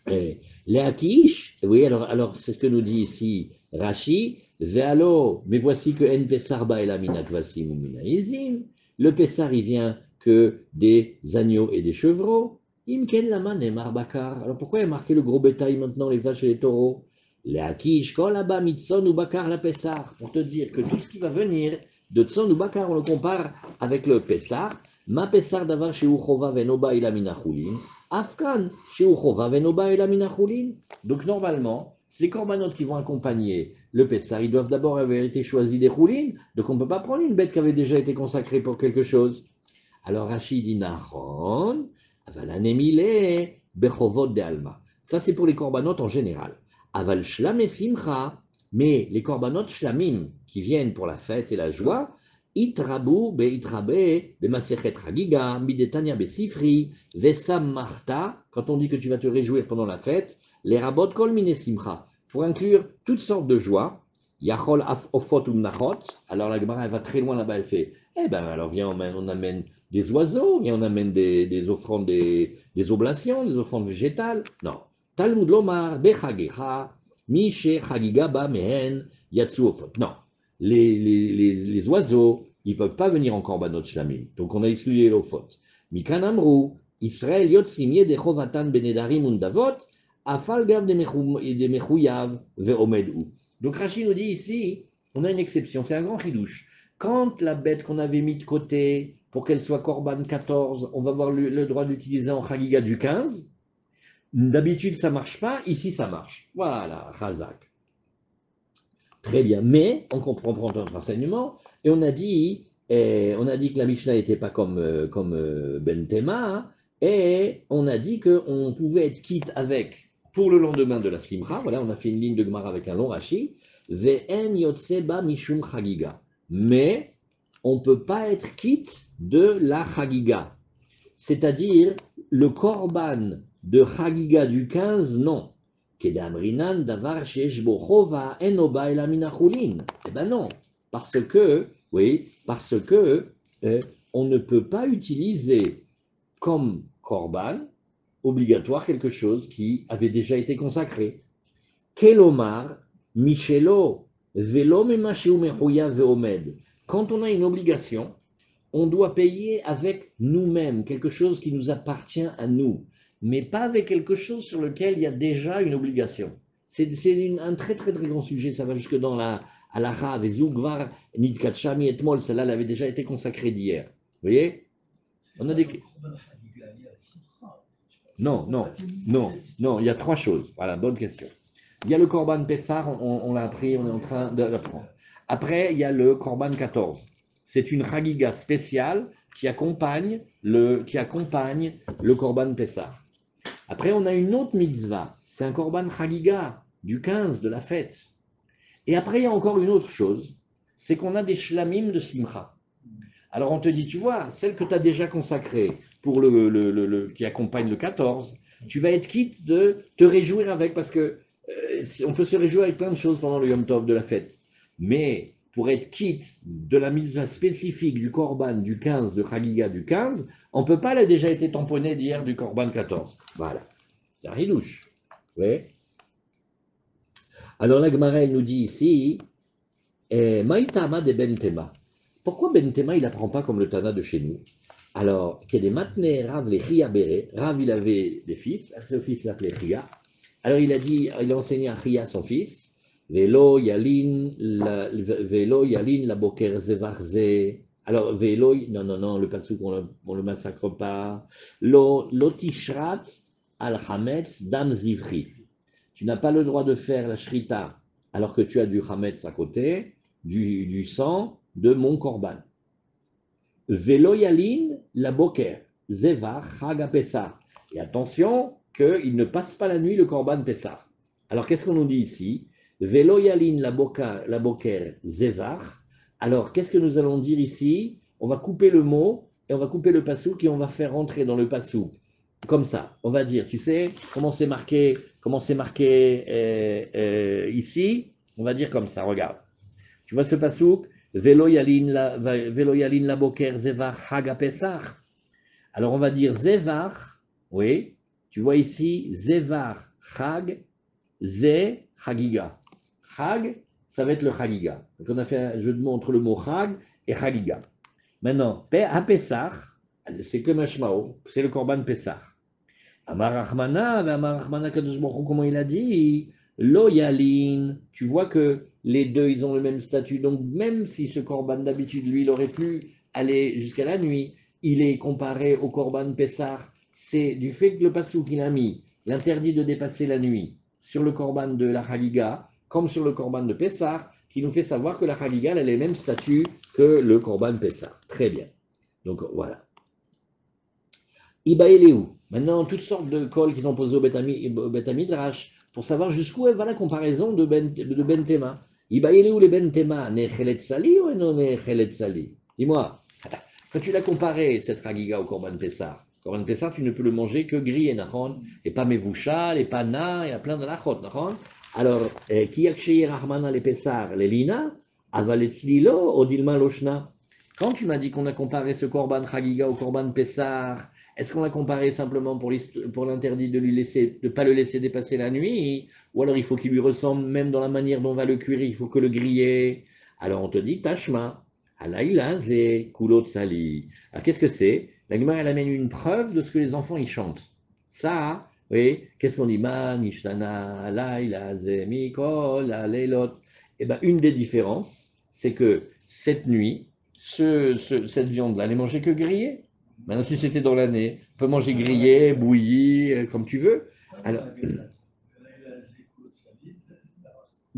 les Akish, oui, alors c'est ce que nous dit ici Rashi, Vealo, mais voici que En Pesar ba elaminat vasim ou minaizim. Le Pessar, il vient que des agneaux et des chevreaux. Imken laman et Bakar. Alors pourquoi il y a marqué le gros bétail maintenant, les vaches et les taureaux? Les Akish, kol là-bas, mitson ou Bakar la Pessar. Pour te dire que tout ce qui va venir de Tson ou Bakar, on le compare avec le Pessar. Ma Pessar davar chez Uchova venoba ilamina chulin. Afkan, chez Uchova venoba ilamina chulin. Donc normalement, c'est les corbanotes qui vont accompagner le Pessar. Ils doivent d'abord avoir été choisis des choulines. Donc on ne peut pas prendre une bête qui avait déjà été consacrée pour quelque chose. Alors Rachid dit Nahon, Aval Anemile, Bechovot de Alma. Ça, c'est pour les korbanot en général. Aval Shlam et Simcha, mais les korbanot Shlamim qui viennent pour la fête et la joie, Itrabu, Itrabe, Masechet Hagiga, Midetania Besifri, Vesam Marta, quand on dit que tu vas te réjouir pendant la fête, les Rabot Kol Mine Simcha, pour inclure toutes sortes de joies. Yachol af ofot umnachot. Alors la Gemara, elle va très loin là-bas, elle fait, eh ben alors viens, on amène des oiseaux, viens, on amène des offrandes, des oblations, des offrandes végétales. Non. Talmud lomar, bechagecha, mishe chagiga ba mehen, yatsu ofot. Non. Les oiseaux, ils ne peuvent pas venir en korbanot shlamim. Donc on a exclu les ofot. Mikan amru, Israël yotsim yedechovatan benedarim undavot, afal gav de mechouyav ve'omedou. Donc Rachid nous dit ici, on a une exception, c'est un grand chidouche. Quand la bête qu'on avait mis de côté pour qu'elle soit korban 14, on va avoir le droit d'utiliser en chagiga du 15. D'habitude ça ne marche pas, ici ça marche. Voilà, Razak. Très bien, mais on comprend notre enseignement et on a dit que la Mishnah n'était pas comme Ben Tema et on a dit qu'on pouvait être quitte avec pour le lendemain de la Simcha. Voilà, on a fait une ligne de Gemara avec un long rachi. Ve'en yotseba mishum chagiga. Mais on ne peut pas être quitte de la chagiga. C'est-à-dire le korban de chagiga du 15, non. Kedamrinan davar sheshbo chova enoba elaminachulin. Eh ben non, parce que on ne peut pas utiliser comme korban obligatoire quelque chose qui avait déjà été consacré. Kelomar, Michelo, Velo Memasheu Mehuya Veomed. Quand on a une obligation, on doit payer avec nous-mêmes, quelque chose qui nous appartient à nous, mais pas avec quelque chose sur lequel il y a déjà une obligation. C'est un très très très grand sujet, ça va jusque dans la halakha, Vezugvar, Nidkachami et Mol, celle-là elle avait déjà été consacrée d'hier. Vous voyez? On a des... Non, il y a trois choses. Voilà, bonne question. Il y a le Korban Pessar, on l'a appris, on est en train de l'apprendre. Après, il y a le Korban 14. C'est une chagiga spéciale qui accompagne le Korban Pessar. Après, on a une autre mitzvah, c'est un Korban chagiga du 15 de la fête. Et après, il y a encore une autre chose, c'est qu'on a des shlamim de simcha. Alors on te dit, tu vois, celle que tu as déjà consacrée pour qui accompagne le 14, tu vas être quitte de te réjouir avec, parce que on peut se réjouir avec plein de choses pendant le Yom Tov de la fête. Mais pour être quitte de la mitzvah spécifique du Korban du 15, de Chagiga du 15, on ne peut pas, elle a déjà été tamponnée d'hier du Korban 14. Voilà. C'est un ridouche. Oui. Alors la Gemara, elle nous dit ici, Maïtama de Ben Tema. Pourquoi Ben Tema, il n'apprend pas comme le Tana de chez nous? Alors, Rav le Chia Bere, Rav, il avait des fils, son fils s'appelait Chia. Alors, il a enseigné à Chia, son fils, Velo Yalin la Boker Zevarze. Alors, Velo, non, le pasuk, on ne le massacre pas. Lo Tishrat al Hametz Dam Zivri. Tu n'as pas le droit de faire la shrita alors que tu as du Hametz à côté, du sang de mon korban. Velo Yalin la Boker Zevar Chaga Pessah. Et attention qu'il ne passe pas la nuit le korban Pessah. Alors, qu'est-ce qu'on nous dit ici? Velo Yalin la Boker Zevar. Alors, qu'est-ce que nous allons dire ici? On va couper le mot et on va couper le pasouk et on va faire rentrer dans le pasouk. Comme ça, on va dire, tu sais, comment c'est marqué ici? On va dire comme ça, regarde. Tu vois ce pasouk? Velo Yalin la Boker Zevar Chaga Pessah. Alors, on va dire Zevar, oui, tu vois ici, Zevar Chag, Ze Chagiga. Chag, ça va être le Chagiga. Donc, on a fait un jeu de mots entre le mot Chag et Chagiga. Maintenant, à Pessah, c'est que Mashmao, c'est le Korban Pessah. Amar Rachmana, Kadosh Baruch Hu, comment il a dit? Lo Yalin, tu vois que les deux, ils ont le même statut. Donc, même si ce Korban d'habitude, lui, il aurait pu aller jusqu'à la nuit, il est comparé au Korban Pessah. C'est du fait que le passouk qu'il a mis l'interdit de dépasser la nuit sur le Korban de la Chagiga, comme sur le Korban de Pessah, qui nous fait savoir que la Chagiga elle a les mêmes statuts que le Korban Pessah. Très bien. Donc, voilà. Ibaeleu. Maintenant, toutes sortes de cols qu'ils ont posés au Bet Midrash pour savoir jusqu'où va la comparaison de ben Tema. Ibaeleu les ben Tema, Nechelet Sali ou non Nechelet Sali? Dis-moi, quand tu l'as comparé, cette Hagiga au Korban Pessah, Korban Pessah, tu ne peux le manger que grillé, nachon, et pas mevouchal, et pas na, et à plein de lachot, nachon. Alors, qui a Rahmana les Pessar, les Lina, Avaletzlilo, Odilma Loshna. Quand tu m'as dit qu'on a comparé ce Korban Hagiga au Korban Pessah, est-ce qu'on l'a comparé simplement pour l'interdit de ne pas le laisser dépasser la nuit, ou alors il faut qu'il lui ressemble même dans la manière dont on va le cuire, il faut que le griller? Alors on te dit Tashma, Alaïla ze kulot sali. Alors qu'est-ce que c'est? La Gemara elle amène une preuve de ce que les enfants ils chantent. Ça, oui, qu'est-ce qu'on dit? Man ishtana alaïla ze mikol aleilot. Eh bien, une des différences, c'est que cette nuit, cette viande-là, elle est mangée que grillée. Maintenant, si c'était dans l'année, on peut manger grillé, bouilli, comme tu veux. Alors,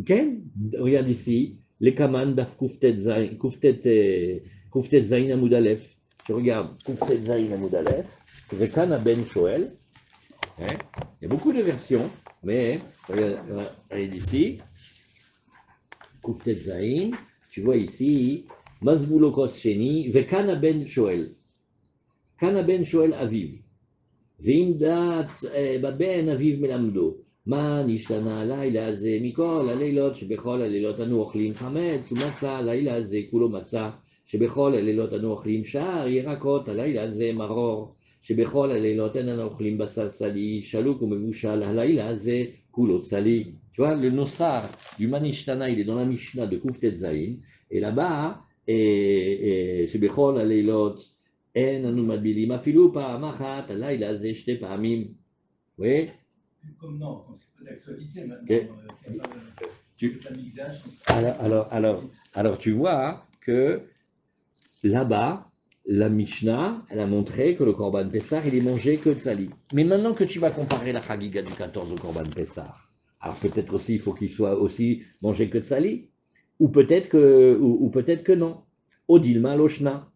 Ken, regarde ici, les kaman daf kuftet zayin amoud aleph. Tu regardes kuftet zayin amoud aleph, Rekana ben Shoel. Hein, il y a beaucoup de versions, mais regarde ici, kuftet zayin, tu vois ici, mazvulokos sheni, vekana ben Shoel. Kana ben Shoel aviv. ואם דעת בבן אביו מלמדו, מה נשתנה הלילה הזה מכל הלילות שבכל הלילות אנו אוכלים חמץ ומצה, הלילה הזה כולו מצה, שבכל הלילות אנו אוכלים שער ירקות, הלילה הזה מרור, שבכל הלילות איננו אוכלים בשר צלי, שלוק ומבושל, הלילה הזה כולו צלי. Tu vois, le nosar du Manishtana, il est dans la Mishnah de Kuftet Zayin, et là-bas, שבכל הלילות אין אנו מטבילים אפילו פעם אחת, הלילה הזה שתי פעמים. Oui. Comme non, comme c'est pas d'actualité maintenant. Okay. Alors, tu vois que là-bas, la Mishnah, elle a montré que le Korban Pessah, il est mangé que tzali. Mais maintenant que tu vas comparer la Chagiga du 14 au Korban Pessah, alors peut-être aussi, il faut qu'il soit aussi mangé que tzali, ou peut-être que non. Odilma Loshna.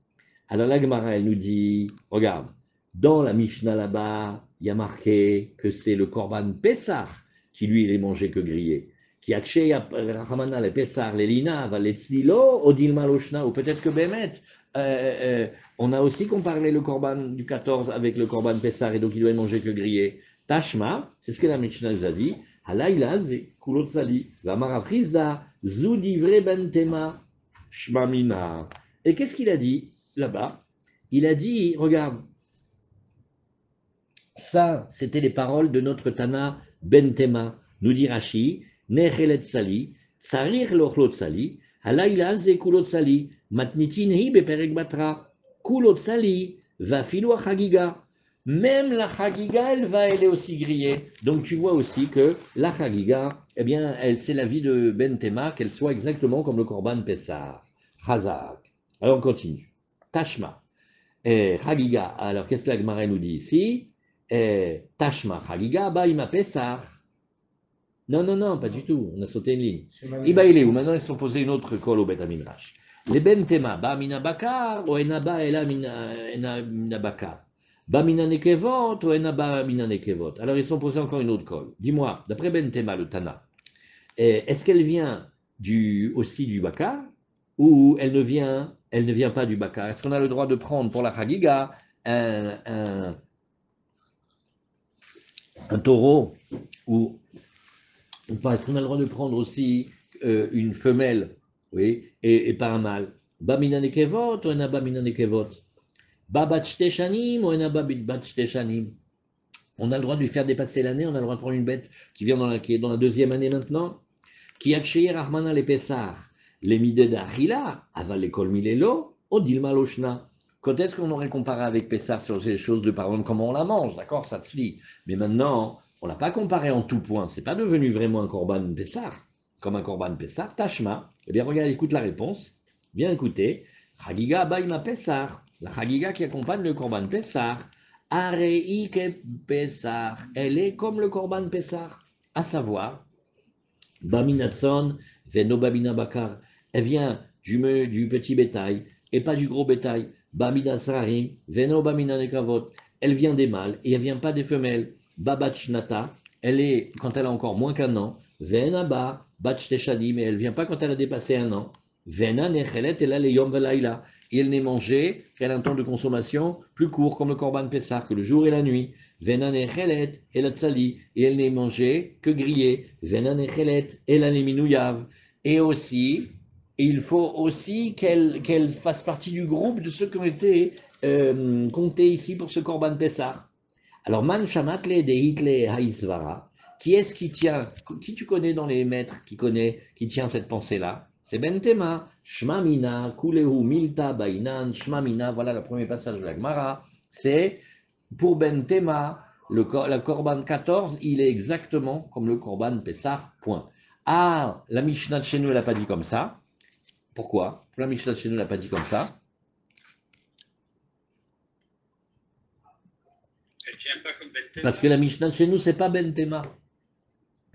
Alors la Gemara, elle nous dit, regarde, dans la Mishnah là-bas, il y a marqué que c'est le Korban Pessah qui lui, il est mangé que grillé. Qui a créé Rahamana le Pessah, les Lina, va les Slilo, Odilma Loshna, ou peut-être que Bémet, on a aussi comparé le Korban du 14 avec le Korban Pessah, et donc il doit être mangé que grillé. Tashma, c'est ce que la Mishnah nous a dit, Halaïla, c'est Kulot Sali, la Maraprizda, Zoudivre Bentema, Shmamina. Et qu'est-ce qu'il a dit là-bas? Il a dit, regarde, ça, c'était les paroles de notre Tana Bentema, nous dit Rashi, Nechelet Sali, Tsarir Lochlot Sali, Halayla Ze Kulot Sali, Matnitin Hi Beperek Batra, Kulot Sali, va filo Chagiga. Même la Chagiga, elle est aussi grillée. Donc tu vois aussi que la Chagiga, eh bien, c'est la vie de Bentema, qu'elle soit exactement comme le Korban Pessah. Chazak. Alors on continue. Tashma. Chagiga. Alors qu'est-ce que la Gemara nous dit ici? Tashma Chagiga, Baïma Pessah. Non, pas du tout. On a sauté une ligne. Iba il est où? Maintenant ils sont posés une autre colle au Bet Midrash. Les Ben Tema, Ba Mina Bakar, ou Enaba Ela Mina Bakar. Ba Mina Nekevot, ou Enaba Mina Nekevot. Alors ils sont posés encore une autre colle. Dis-moi, d'après Ben Tema, le Tana, est-ce qu'elle vient aussi du Bakar, ou elle ne vient pas du Bakar? Est-ce qu'on a le droit de prendre pour la Chagiga un taureau ou pas? Est-ce qu'on a le droit de prendre aussi une femelle, oui, et pas un mâle? Bamina nekevot ou enaba mina nekevot? Babat shteshanim ou enaba bat shteshanim? On a le droit de lui faire dépasser l'année, on a le droit de prendre une bête qui est dans la deuxième année maintenant. Qui a créé Rahmana les Pessar, les midé d'Achila, aval les kolmilelo, odilma loshna. Quand est-ce qu'on aurait comparé avec Pessar sur ces choses de par exemple comment on la mange, d'accord, ça te lit. Mais maintenant, on l'a pas comparé en tout point, c'est pas devenu vraiment un korban Pessar, comme un korban Pessar, Tashma. Eh bien, regarde, écoute la réponse, bien écoutez, Chagiga baima Pessar, la Chagiga qui accompagne le korban Pessar, Areike Pessar, elle est comme le korban Pessar, à savoir, Baminatson, Veno Babina Bakar, elle vient du petit bétail et pas du gros bétail. Baminasrarim, Veno Bamina Nekavot, elle vient des mâles et elle ne vient pas des femelles. Babachnata, elle est quand elle a encore moins qu'un an. Venaba, bachtechadim, mais elle ne vient pas quand elle a dépassé un an. Vena nechelet, elle a les yom velaïla. Et elle n'est mangée qu'elle a un temps de consommation plus court, comme le korban Pessah, que le jour et la nuit. Vena nechelet, elle a tsali, et elle n'est mangée que grillée. Vena nechelet, elle a les minouyav. Et aussi, il faut aussi qu'elle fasse partie du groupe de ceux qui ont été comptés ici pour ce korban Pessah. Alors, man shamatle de hitle haïsvara, qui est-ce qui tient, qui tu connais dans les maîtres qui tient cette pensée-là? C'est Bentema, Shmamina, Kulehu Milta Bainan, Shmamina, voilà le premier passage de la Gemara, c'est pour Bentema, la Korban 14, il est exactement comme le Korban Pessah, point. Ah, la Mishnah de chez nous, elle n'a pas dit comme ça. Pourquoi? La Mishnah de chez nous, elle n'a pas dit comme ça. Elle ne tient pas comme Bentema. Parce que la Mishnah de chez nous, c'est pas Bentema.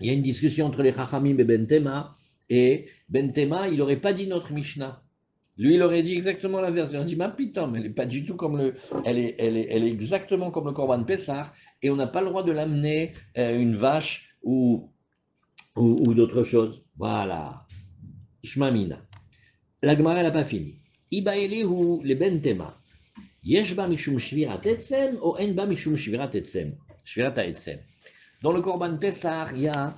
Il y a une discussion entre les Chachamim et Bentema, et Bentema, il n'aurait pas dit notre Mishnah. Lui, il aurait dit exactement l'inverse. Il aurait dit, ma putain, mais elle n'est pas du tout comme elle est exactement comme le Korban Pessah, et on n'a pas le droit de l'amener une vache ou d'autres choses. Voilà. Shmamina. La Gemara, elle n'a pas fini. Ibaelihu le Bentema. Yeshba mishum shvirat etzem, ou enba mishum shvirat etzem. Shvirat etzem. Dans le Korban Pessah, il y a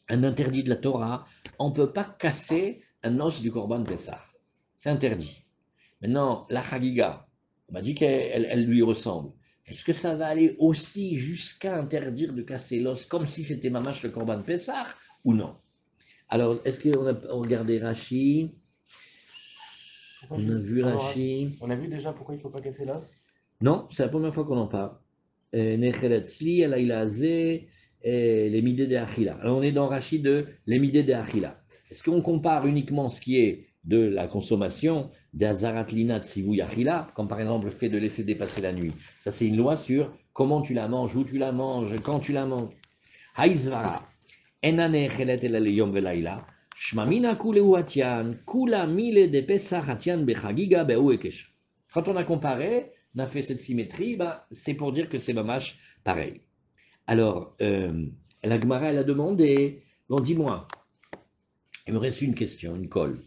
un interdit de la Torah. On ne peut pas casser un os du Korban Pessah. C'est interdit. Maintenant, la Chagiga, on m'a dit qu'elle lui ressemble. Est-ce que ça va aller aussi jusqu'à interdire de casser l'os comme si c'était mamash le Korban Pessah ou non? Alors, est-ce qu'on a regardé Rashi? On a vu Rashi. On a vu déjà pourquoi il ne faut pas casser l'os. Non, c'est la première fois qu'on en parle. Nechelet Tzli, Elaïlazé, les midés de Achila. Alors on est dans Rashi de les midés de Achila. Est-ce qu'on compare uniquement ce qui est de la consommation d'Azarat Linat Sivou Achila, comme par exemple le fait de laisser dépasser la nuit? Ça, c'est une loi sur comment tu la manges, où tu la manges, quand tu la manges. Haïzvara, Ena Nechelet Elaleyom Velaïla, Shmamina Kuleu Hatian, Kula Mile de Pesach Hatian Bechagiga Beuekesh. Quand on a comparé, on a fait cette symétrie, c'est pour dire que c'est mamash pareil. Alors, la Gemara, elle a demandé, bon, dis-moi, il me reste une question, une colle.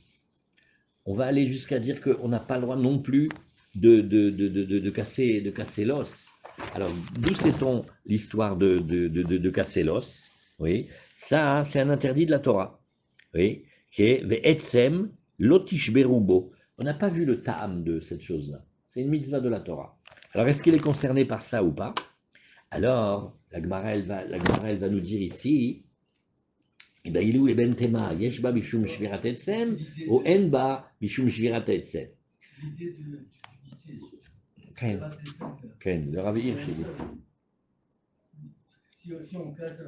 On va aller jusqu'à dire qu'on n'a pas le droit non plus de casser l'os. Alors, d'où sait-on l'histoire de casser l'os? Oui, ça, c'est un interdit de la Torah. Oui, qui est ve'etzem lotish berubo. On n'a pas vu le ta'am de cette chose-là. C'est une mitzvah de la Torah. Alors, est-ce qu'il est concerné par ça ou pas? Alors, la Gemara, elle va nous dire ici, ilou et bentema, yeshba bishum shvirat etsem, ou enba bishum shvirat etsem. C'est l'idée d'unité. Ken, Ken, le Rav Hirsch, il dit. Si on casse,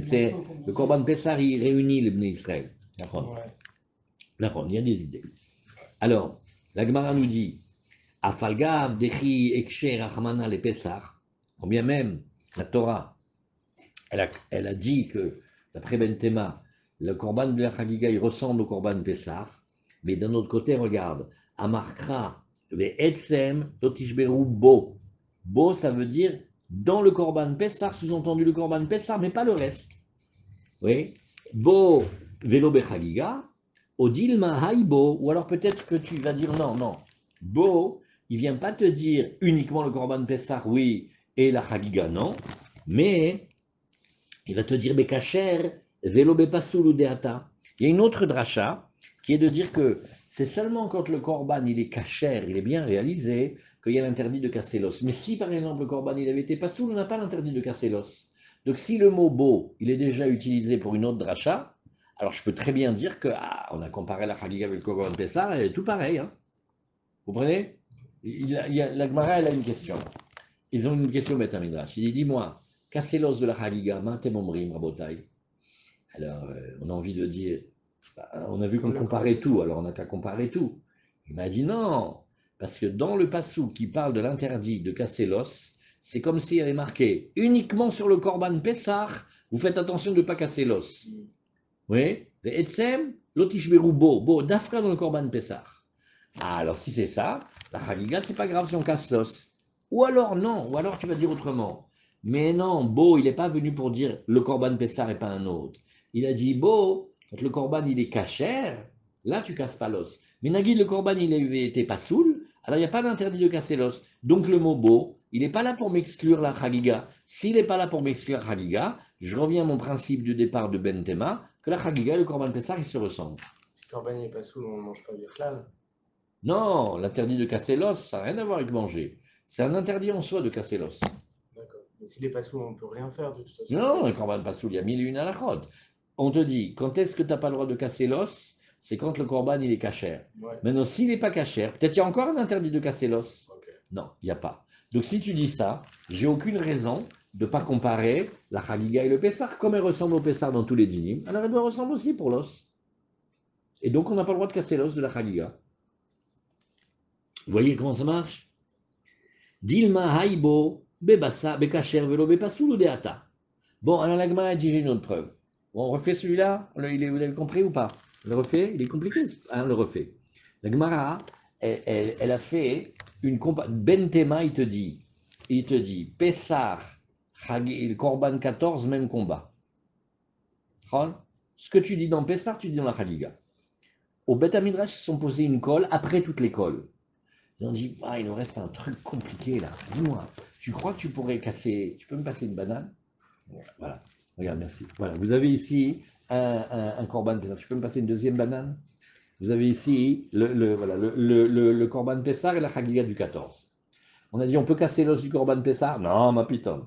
C'est le Korban Pessah, il réunit les Bnei Israël. D'accord. D'accord, il y a des idées. Alors, la Gemara nous dit, Afalgav dechi eksher achmana le Pessah, combien même la Torah, elle a dit que, d'après Bentema, le Korban de la Chagiga, il ressemble au Korban Pessah, mais d'un autre côté, regarde, Amarkra ve etzem lotishberu bo. Bo, ça veut dire dans le Korban Pessah, sous-entendu le Korban Pessah, mais pas le reste. Oui. Bo velo bechagiga, odilma haibo, ou alors peut-être que tu vas dire non. Bo, il ne vient pas te dire uniquement le Korban Pessah, oui, et la Chagiga, non, mais il va te dire bekacher velo bepasul ou deata. Il y a une autre dracha qui est de dire que c'est seulement quand le Korban il est kacher, il est bien réalisé, qu'il y a l'interdit de casser l'os. Mais si par exemple le Korban il avait été pasoul, on n'a pas l'interdit de casser l'os. Donc si le mot beau il est déjà utilisé pour une autre dracha, alors je peux très bien dire que on a comparé la Chagiga avec le Korban Pessah, et tout pareil. Hein. Vous comprenez? La Gemara elle a une question. Ils ont une question Beth Midrash. Il dit dis-moi, casser l'os de la Chagiga, matem omrim rabotai. Alors on a envie de dire, on a vu qu'on comparait tout, alors on n'a qu'à comparer tout. Il m'a dit non. Parce que dans le passou qui parle de l'interdit de casser l'os, c'est comme s'il y avait marqué uniquement sur le Korban Pessah, vous faites attention de ne pas casser l'os. Oui. Etsem, lotishberu bo, dafka dans le Korban Pessah. Ah, alors si c'est ça, la Chagiga, c'est pas grave si on casse l'os. Ou alors non, ou alors tu vas dire autrement. Mais non, Beau, il n'est pas venu pour dire le Corban Pessar et pas un autre. Il a dit Beau, quand le Corban il est cachère, là tu casses pas l'os. Mais Nagui, le Corban il avait été pas saoul, alors il n'y a pas d'interdit de casser l'os. Donc le mot Beau, il n'est pas là pour m'exclure la Chagiga. S'il n'est pas là pour m'exclure la Chagiga, je reviens à mon principe du départ de Bentema, que la Chagiga et le Corban Pessar ils se ressemblent. Si Corban n'est pas saoul, on ne mange pas Birklal. Non, l'interdit de casser l'os, ça n'a rien à voir avec manger. C'est un interdit en soi de casser l'os. D'accord. Mais s'il n'est pas saoul, on ne peut rien faire de toute façon. Non, le corban pas saoul, il y a mille et une halachot. On te dit, quand est-ce que tu n'as pas le droit de casser l'os? C'est quand le corban il est cachère. Ouais. Maintenant, s'il n'est pas cachère, peut-être il y a encore un interdit de casser l'os. Ok. Non, il n'y a pas. Donc si tu dis ça, j'ai aucune raison de ne pas comparer la Chagiga et le Pessar. Comme elle ressemble au Pessar dans tous les dynimes, alors elle doit ressembler aussi pour l'os. Et donc on n'a pas le droit de casser l'os de la Chagiga. Vous voyez comment ça marche? Dilma haïbo, bebassa, bekacher, velo, bepasoul ou deata. Bon, alors la Gemara dit j'ai une autre preuve. Bon, on refait celui-là. Vous l'avez compris ou pas? On le refait? Il est compliqué. On le refait. La Gemara, elle a fait une comparaison. Bentema, il te dit, Pessar, Korban 14, même combat. Ce que tu dis dans Pessar, tu dis dans la Chagiga. Au Bet Midrash, ils sont posés une colle après toutes les colles. Ils ont dit, ah, il nous reste un truc compliqué là. Dis-moi, tu crois que tu pourrais casser, tu peux me passer une banane? Voilà, regarde, merci. Voilà, vous avez ici un Corban Pessar. Tu peux me passer une deuxième banane? Vous avez ici le Corban Pessar et la Chagiga du 14. On a dit, on peut casser l'os du Corban Pessar? Non, ma pitonne.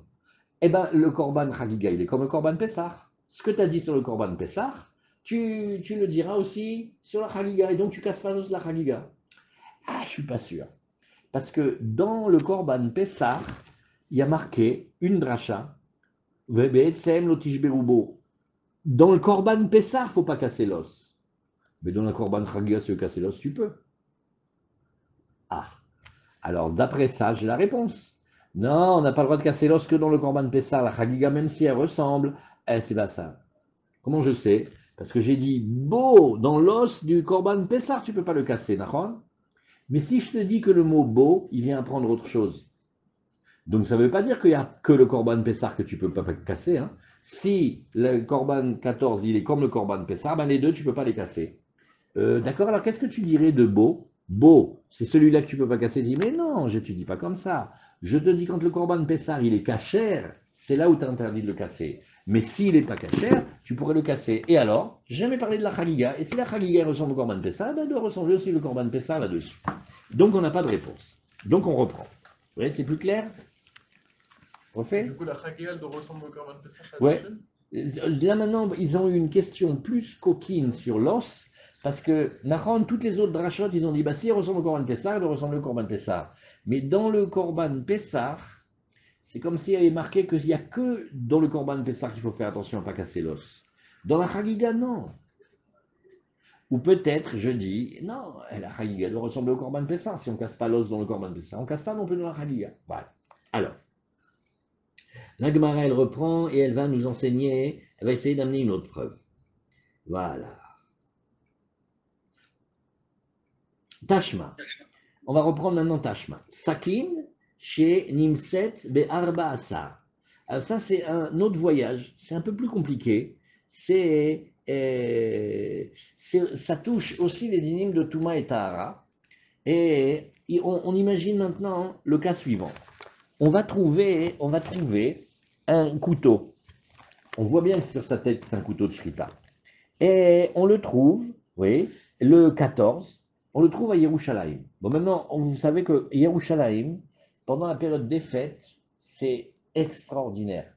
Eh bien, le Corban Chagiga, il est comme le Corban Pessar. Ce que tu as dit sur le Corban Pessar, tu le diras aussi sur la Chagiga. Et donc, tu casses pas l'os de la Chagiga. Ah, je suis pas sûr. Parce que dans le Corban Pessah, il y a marqué une dracha. Dans le Corban Pessah, il ne faut pas casser l'os. Mais dans le Corban Chagiga, si tu veux casser l'os, tu peux. Ah. Alors, d'après ça, j'ai la réponse. Non, on n'a pas le droit de casser l'os que dans le Corban Pessah. La Chagiga, même si elle ressemble, c'est pas ça. Comment je sais? Parce que j'ai dit, beau, dans l'os du Corban Pessah, tu ne peux pas le casser, d'accord? Mais si je te dis que le mot beau, il vient apprendre autre chose. Donc ça ne veut pas dire qu'il n'y a que le Corban Pessar que tu ne peux pas casser. Hein. Si le Corban 14, il est comme le Corban Pessar, ben les deux, tu ne peux pas les casser. D'accord, alors qu'est-ce que tu dirais de beau? Beau, c'est celui-là que tu ne peux pas casser. Dis, mais non, je ne te dis pas comme ça. Je te dis quand le Corban Pessar, il est cachère, c'est là où tu as interdit de le casser. Mais s'il n'est pas cachère, tu pourrais le casser. Et alors, jamais parlé de la Chagiga. Et si la Chagiga ressemble au Corban Pessar, ben elle doit ressembler aussi le Corban Pessar là-dessus. Donc on n'a pas de réponse. Donc on reprend. Vous voyez, c'est plus clair? Refait? Du coup, la Chagiga, elle doit ressembler au Corban Pessah Ouais. là-dessus? Là maintenant, ils ont eu une question plus coquine sur l'os, parce que Nahon, toutes les autres drachot, ils ont dit, bah si elle ressemble au Corban Pessar, elle doit ressembler au Corban Pessar. Mais dans le Corban Pessar, c'est comme s'il y avait marqué qu'il n'y a que dans le Corban Pessar qu'il faut faire attention à ne pas casser l'os. Dans la Chagiga, non. Ou peut-être, je dis, non, la Chagiga doit ressembler au Corban Pessar. Si on ne casse pas l'os dans le Corban Pessar, on ne casse pas non plus dans la Chagiga. Voilà. Alors, la Gemara, elle reprend et elle va nous enseigner, elle va essayer d'amener une autre preuve. Voilà. Tashma. On va reprendre maintenant Tashma. Sakin chez Nimset Be'arba Asar. Alors ça, c'est un autre voyage. C'est un peu plus compliqué. Ça touche aussi les dynimes de Touma et Tahara. Et on imagine maintenant le cas suivant. On va trouver un couteau. On voit bien que sur sa tête, c'est un couteau de Shrita. Et on le trouve, oui, le 14, on le trouve à Yerushalayim. Bon, maintenant, vous savez que Yerushalayim, pendant la période des fêtes, c'est extraordinaire.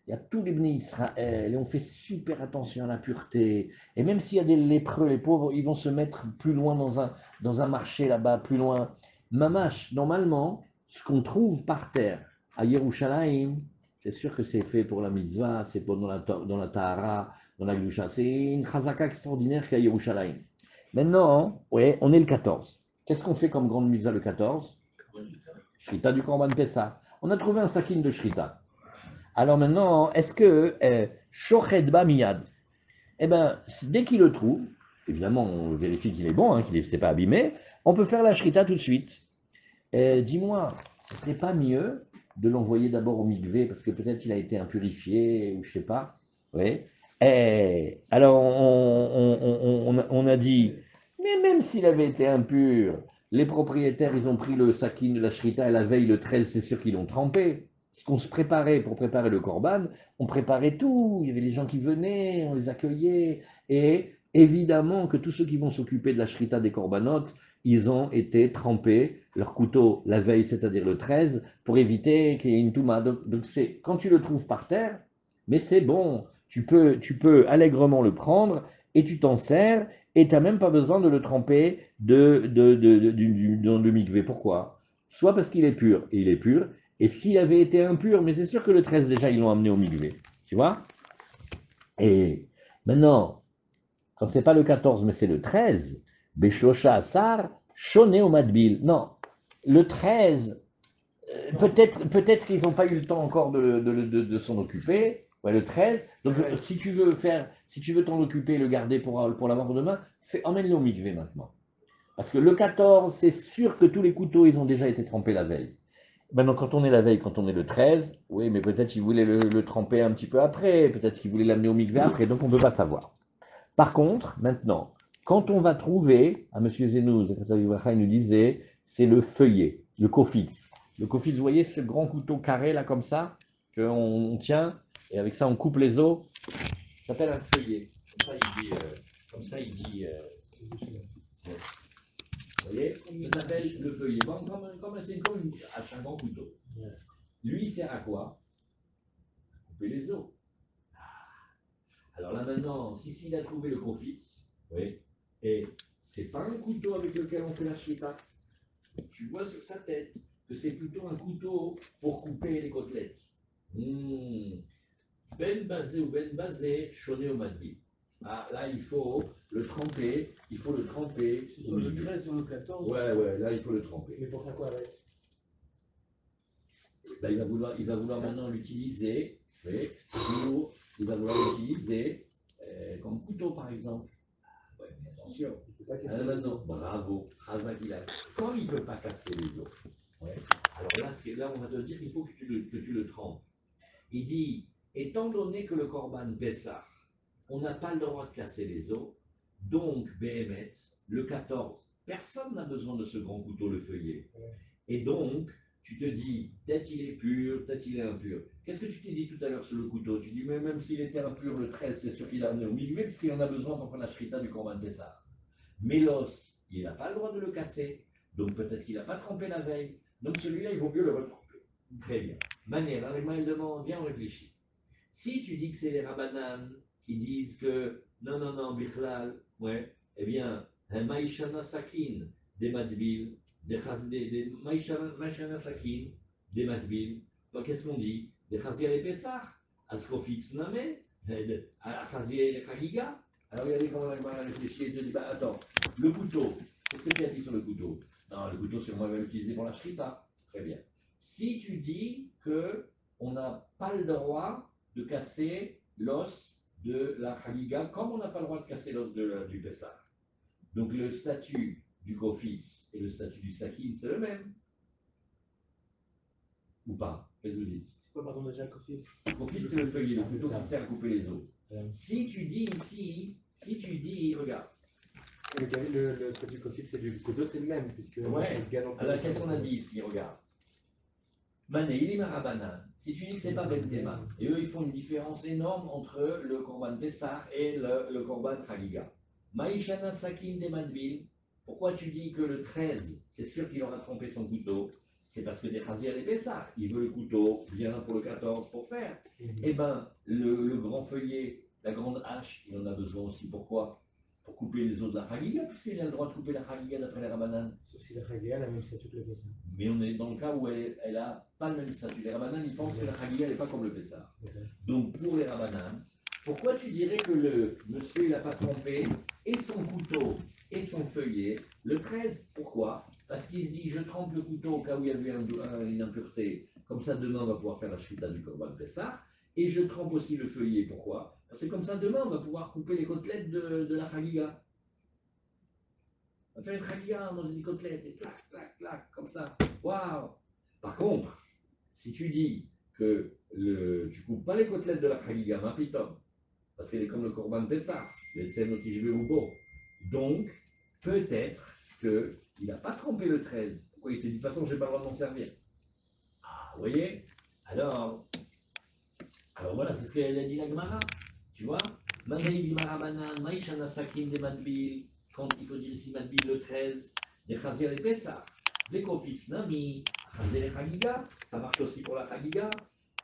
Il y a tous les bénis Israël, et on fait super attention à la pureté. Et même s'il y a des lépreux, les pauvres, ils vont se mettre plus loin dans un marché là-bas, plus loin. Mamash, normalement, ce qu'on trouve par terre à Yerushalayim, c'est sûr que c'est fait pour la mitzvah, c'est dans la tahara, dans la glusha. C'est une chazaka extraordinaire qu'à Yerushalayim. Maintenant, ouais, on est le 14. Qu'est-ce qu'on fait comme grande mitzvah le 14? Shrita du Korban Pessah. On a trouvé un sakin de Shrita. Alors maintenant, est-ce que Shochet ba miyad, eh bien, dès qu'il le trouve, évidemment, on vérifie qu'il est bon, qu'il ne s'est pas abîmé, On peut faire la shrita tout de suite. Dis-moi, ce n'est pas mieux de l'envoyer d'abord au mikvé, parce que peut-être il a été impurifié, ou je sais pas. Oui. Alors, on a dit, mais même s'il avait été impur, les propriétaires, ils ont pris le sakin de la shrita et la veille, le 13, c'est sûr qu'ils l'ont trempé. Parce qu'on se préparait pour préparer le korban, on préparait tout. Il y avait les gens qui venaient, on les accueillait. Et évidemment que tous ceux qui vont s'occuper de la shrita des corbanotes, ils ont été trempés, leur couteau la veille, c'est-à-dire le 13, pour éviter qu'il y ait une touma. Donc c'est, quand tu le trouves par terre, mais c'est bon, tu peux allègrement le prendre et tu t'en sers et tu n'as même pas besoin de le tremper dans le mikvé. Pourquoi? Soit parce qu'il est pur, et il est pur, et s'il avait été impur, mais c'est sûr que le 13 déjà, ils l'ont amené au mikvé. Tu vois? Et maintenant, quand c'est pas le 14, mais c'est le 13, Beshosha Asar, Shoné au Madbil. Non, le 13, peut-être qu'ils n'ont pas eu le temps encore de s'en occuper. Ouais, le 13. Donc, si tu veux t'en occuper, le garder pour l'avoir demain, emmène-le au mikvé maintenant. Parce que le 14, c'est sûr que tous les couteaux, ils ont déjà été trempés la veille. Maintenant, quand on est la veille, quand on est le 13, oui, mais peut-être qu'ils voulaient le tremper un petit peu après, peut-être qu'ils voulaient l'amener au mikvé après, donc on ne peut pas savoir. Par contre, maintenant, quand on va trouver, à M. Zenouz, il nous disait, c'est le feuillet, le kofitz. Le kofitz, vous voyez, ce grand couteau carré là comme ça, qu'on tient, et avec ça on coupe les os, ça s'appelle un feuillet. Comme ça il dit, vous voyez, ça s'appelle le feuillet. C'est comme un grand couteau. Lui, il sert à quoi? À couper les os. Alors là maintenant, s'il a trouvé le kofitz, oui, et c'est pas un couteau avec lequel on fait la shrita, tu vois sur sa tête que c'est plutôt un couteau pour couper les côtelettes. Ben basé ou ben basé, choné au madbi. Ah, là, il faut le tremper, Que ce soit le 13 ou le 14. Ouais, là, il faut le tremper. Mais pour faire quoi avec? Ben, il va vouloir maintenant l'utiliser, oui, il va vouloir l'utiliser comme couteau, par exemple. Ouais, mais attention. Maintenant, bravo, Hazakila. Comme il ne peut pas casser les os, ouais, alors là, on va te dire qu'il faut que tu le trempes. Il dit, étant donné que le Corban Pessah, on n'a pas le droit de casser les os, donc, Béhémet, le 14, personne n'a besoin de ce grand couteau, le feuillet. Et donc, tu te dis, peut-être il est pur, peut-être il est impur. Qu'est-ce que tu t'es dit tout à l'heure sur le couteau? Tu dis, mais même s'il était impur, le 13, c'est sûr qu'il a amené au mikvé, parce qu'il en a besoin pour faire la shrita du Corban Pessah. Mais l'os, il n'a pas le droit de le casser, donc peut-être qu'il n'a pas trempé la veille. Donc celui-là, il vaut mieux le retremper. Très bien. Manière, avec moi, il demande, viens, on réfléchit. Si tu dis que c'est les Rabbanan qui disent que non, Bichlal, ouais, eh bien, un Maïshana Sakin, des Madbil, des Maïshana Sakin, des Madbil, donc qu'est-ce qu'on dit? Des Chazia et Pessah, Askofitz Name, Chazia et Chagiga. Alors regardez comment on va réfléchir et te dit, bah attends, le couteau, qu'est-ce que tu as dit sur le couteau? Non, le couteau, c'est moi qui vais l'utiliser pour la shrita. Très bien. Si tu dis que on n'a pas le droit de casser l'os de la Khaliga, comme on n'a pas le droit de casser l'os du Pessah. Donc le statut du Kofitz et le statut du Sakin, c'est le même. Ou pas? Qu'est-ce que vous dites? C'est quoi, pardon, déjà, le Kofitz? Le Kofitz, c'est le feuillet, le couteau qui sert à couper les os. Si tu dis ici, regarde. Le statut Kofitz et du couteau, c'est le même, puisque... Ouais. Alors qu'est-ce qu'on a dit ici? Regarde. Mané, il est marabanan. Si tu dis que c'est pas Bentema, et eux ils font une différence énorme entre le Korban Pessah et le Korban Khaliga. Maïshana Sakin de Manbil, pourquoi tu dis que le 13, c'est sûr qu'il aura trompé son couteau? C'est parce que des Khazir et Pessah, il veut le couteau bien pour le 14 pour faire. Eh bien, le grand feuillet, la grande hache, il en a besoin aussi. Pourquoi? Pour couper les os de la Khaliga, puisqu'il a le droit de couper la Khaliga d'après les Rabbanan. Sauf si la Chagiga a la même statut que le Pessah. Mais on est dans le cas où elle n'a pas le même statut. Les Rabbanan, ils pensent que la Khaliga n'est pas comme le Pessah. Donc pour les Rabbanan, pourquoi tu dirais que le monsieur il n'a pas trompé et son couteau et son feuillet le 13? Pourquoi? Parce qu'il se dit je trempe le couteau au cas où il y avait une impureté. Comme ça demain on va pouvoir faire la shrita du Korban Pessah. Et je trempe aussi le feuillet. Pourquoi? Parce que comme ça demain on va pouvoir couper les côtelettes de la Khaliga. On va faire une chagiga, on mange des côtelettes, et clac, clac, clac, comme ça. Waouh! Par contre, si tu dis que tu coupes pas les côtelettes de la chagiga, ma pitom, parce qu'elle est comme le korban Pessah, mais c'est notre beau. Donc, peut-être qu'il n'a pas trompé le 13. Pourquoi il s'est dit, de toute façon, je n'ai pas le droit de m'en servir. Ah, vous voyez? Alors voilà, c'est ce qu'elle a dit la Gemara. Tu vois? Manaï Bimara Banan, Maïshana Sakin de Madbil, quand il faut dire ici Madbil le 13, des Chazir et Pessah, des Kofitz Nami, Chazir et Chagiga, ça marche aussi pour la Chagiga,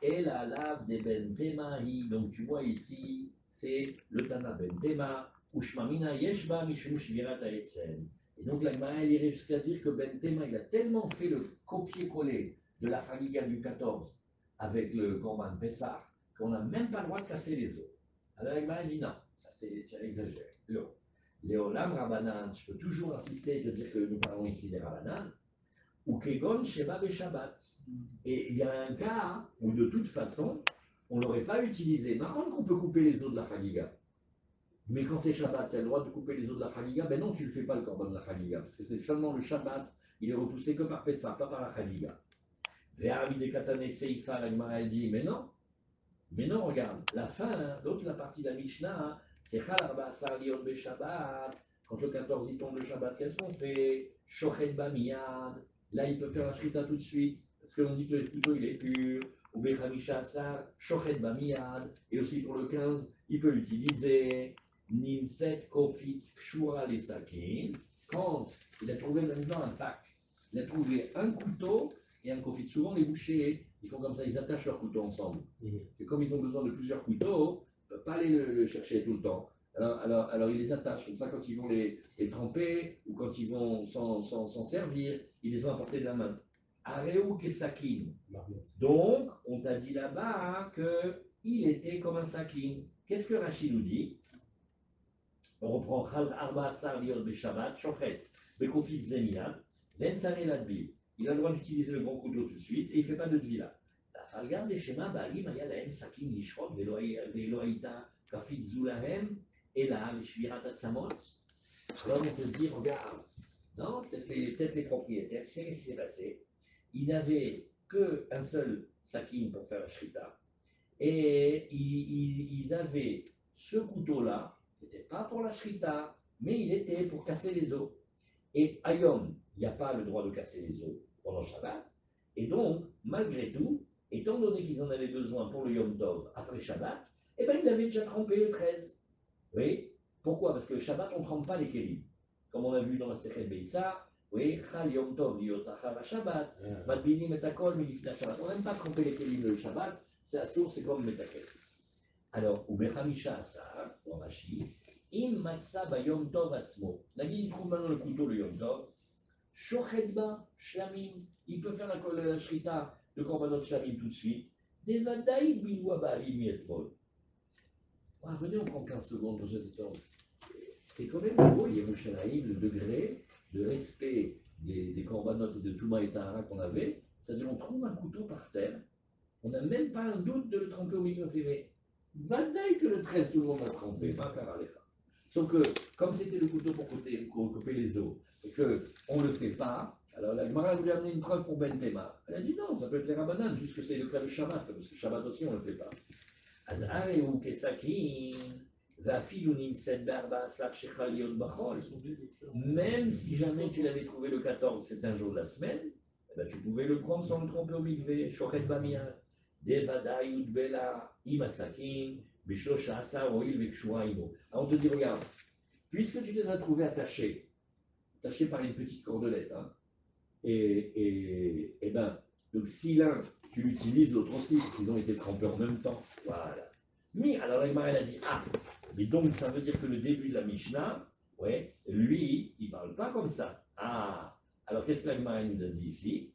et la lave des Ben Temahi. Donc tu vois ici, c'est le Tana Ben Tema, Ushmamina Yeshba Mishum Shvirat Aetsen. Et donc la Gemara, elle irait jusqu'à dire que Ben Tema, il a tellement fait le copier-coller de la Chagiga du 14 avec le Korban Pessah, qu'on n'a même pas le droit de casser les os. Alors la Gemara dit non, ça c'est exagéré. Léolam Rabanan, je peux toujours insister et te dire que nous parlons ici des Rabanan, ou Kegon Sheba Beshabbat. Et il y a un cas où de toute façon, on ne l'aurait pas utilisé. Maintenant qu'on peut couper les os de la Chagiga, mais quand c'est Shabbat, tu as le droit de couper les os de la Chagiga, ben non, tu ne le fais pas le korban de la Chagiga, parce que c'est seulement le Shabbat, il est repoussé que par Pessah, pas par la Chagiga. Ve'ami de Katane Seifa, la Gemara elle dit, mais non, regarde, la fin, hein, l'autre, la partie de la Mishnah, hein, c'est Chalarba Sarliot Beshabbat. Quand le 14 il tombe le Shabbat, qu'est-ce qu'on fait? Shochet Bamiyad. Là, il peut faire la Shrita tout de suite, parce qu'on dit que le couteau il est pur. Ou Bechamisha Asar, Shochet Bamiyad. Et aussi pour le 15, il peut l'utiliser. Nimset Kofitz Kshura Lesakin. Quand il a trouvé maintenant un pack, il a trouvé un couteau et un kofitz. Souvent, les bouchers, ils font comme ça, ils attachent leurs couteaux ensemble. Et comme ils ont besoin de plusieurs couteaux, ils ne peuvent pas aller le chercher tout le temps. Alors, ils les attachent. Comme ça, quand ils vont les tremper ou quand ils vont s'en servir, ils les ont à portée de la main. Areu Kesakin. Donc, on t'a dit là-bas qu'il était comme un sakin. Qu'est-ce que Rachid nous dit? On reprend Chal Arba Asar Liot Beshabbat, Shochet, Bekofitz Zemiad, Ven Saré Ladbil. Il a le droit d'utiliser le grand couteau tout de suite et il ne fait pas de tvila. Falgam des schémas, Balim, Aya Lahem, Sakin, Lishrok, Veloaïta, Kafit Zulahem, et là, les Shvirat Samot. Alors on te dit, regarde, non, peut-être les propriétaires, tu sais ce qui s'est passé? Ils n'avaient qu'un seul Sakin pour faire la Shrita. Et ils avaient ce couteau-là, qui n'était pas pour la Shrita, mais il était pour casser les os. Et à Yom, il n'y a pas le droit de casser les os pendant Shabbat. Et donc, malgré tout, étant donné qu'ils en avaient besoin pour le Yom Tov après Shabbat, eh bien, ils l'avaient déjà trempé le 13. Oui. Pourquoi? Parce que le Shabbat, on ne trempe pas les kélim. Comme on a vu dans la Sechet Beitza, oui, Chal Yom Tov liotachal Shabbat, Madbinim et Akol milifna Shabbat. On n'aime pas tremper les kélim le Shabbat, c'est assourd, c'est comme Metakel. Alors, Ubechamisha Asar, ou Rashi, Im Matsa Bayom Tov Atzmo. Nagui, il trouve maintenant le couteau le Yom Tov. Shochetba, Shlamim, il peut faire la Shrita de Korbanot Shlamim tout de suite. Devadaï Bilwa Baalim Yetmol. Venez, on prend 15 secondes pour ce temps. C'est quand même beau, Yerushalayim, le degré de respect des Korbanot et de Touma et Tahara qu'on avait. C'est-à-dire, on trouve un couteau par terre, on n'a même pas un doute de le tremper au milieu février. Vadaï que le 13, tout le monde l'a trempé, pas Karalecha. Sauf que, comme c'était le couteau pour couper les os, et qu'on ne le fait pas, alors la Gemara voulait amener une preuve pour Ben Tema. Elle a dit non, ça peut être les Rabbanan, puisque c'est le cas de Shabbat, parce que Shabbat aussi on ne le fait pas. Azareu Kesakin, Vafilunim Sed Barba Sar Shechaliot Bachol. Même si jamais tu l'avais trouvé le 14, c'est un jour de la semaine, eh ben, tu pouvais le prendre sans le tromper au mikvé, Shochet Bamia, Devadaï Udbela, Imasakin, Bishosha Asa, Oil Vekshua Imo. Alors on te dit, regarde, puisque tu les as trouvés attachés par une petite cordelette, hein, et ben, donc si l'un, tu l'utilises, l'autre aussi, ils ont été trempés en même temps, voilà. Mais alors la Gemara, elle a dit, mais donc ça veut dire que le début de la Mishnah, ouais, lui, il ne parle pas comme ça. Alors qu'est-ce que la Gemara nous a dit ici?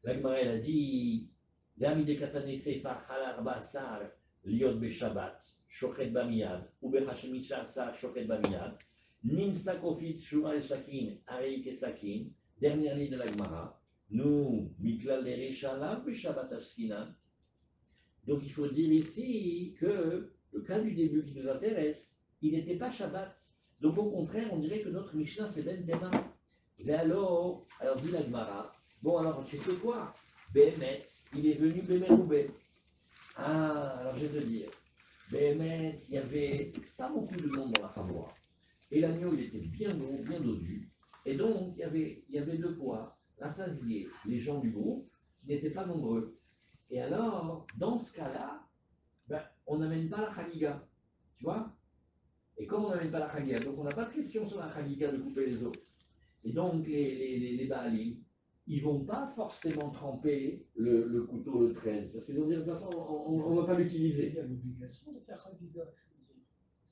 La Gemara, elle a dit, Ve'amide katane sefa chalar ba'asar liot beshabbat, shochet bamiyad, ou bechashemisha asar shochet bamiyad, nimsa kofit shura el shakin, arei kesakin, dernière ligne de la Gemara, nous, miklal dereshalav beshabbat ashkina. Donc il faut dire ici que le cas du début qui nous intéresse, il n'était pas Shabbat. Donc au contraire, on dirait que notre Mishnah, c'est Ben Tema. Alors dit la Gemara, bon alors tu sais quoi, Béhémet, il est venu Béméroubé. Ah, alors je vais te dire, Béhémet, il n'y avait pas beaucoup de monde dans la Hamoura. Et l'agneau, il était bien gros, bien dodu. Et donc, il y avait de quoi rassasier les gens du groupe qui n'étaient pas nombreux. Et alors, dans ce cas-là, ben, on n'amène pas la Khaliga. Tu vois? Et comme on n'amène pas la Khaliga, donc on n'a pas de question sur la Khaliga de couper les os. Et donc, les Baalim, ils ne vont pas forcément tremper le couteau le 13, parce qu'ils vont dire de toute façon, on ne va pas l'utiliser. Il y a l'obligation de faire Khadija.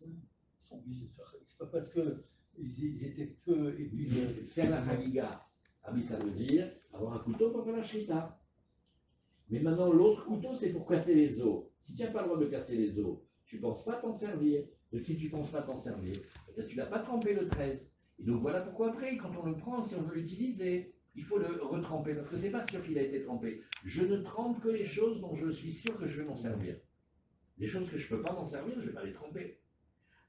Ils sont obligés de faire Khadija. C'est pas parce qu'ils étaient peu et puis. Faire la Khaliga, ah oui, ça veut dire avoir un couteau pour faire la Shrita. Mais maintenant, l'autre couteau, c'est pour casser les os. Si tu n'as pas le droit de casser les os, tu ne penses pas t'en servir. Donc, si tu ne penses pas t'en servir, peut-être tu n'as pas trempé le 13. Et donc, voilà pourquoi après, quand on le prend, si on veut l'utiliser, il faut le retremper. Parce que ce n'est pas sûr qu'il a été trempé. Je ne trempe que les choses dont je suis sûr que je vais m'en servir. Les choses que je ne peux pas m'en servir, je ne vais pas les tremper.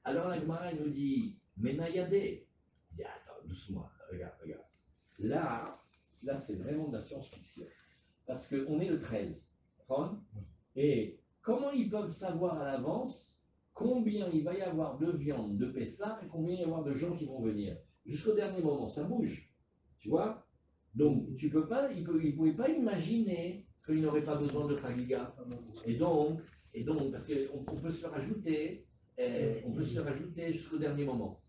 Alors, la Gemara, elle nous dit, Menayade. Il dit, attends, doucement, regarde. Là, c'est vraiment de la science-fiction. Parce qu'on est le 13. Et comment ils peuvent savoir à l'avance combien il va y avoir de viande de Pessah et combien il va y avoir de gens qui vont venir? Jusqu'au dernier moment, ça bouge. Tu vois? Donc, tu peux pas, ils ne pouvaient pas imaginer qu'ils n'auraient pas besoin de Khaliga. Et donc parce qu'on peut se rajouter, jusqu'au dernier moment.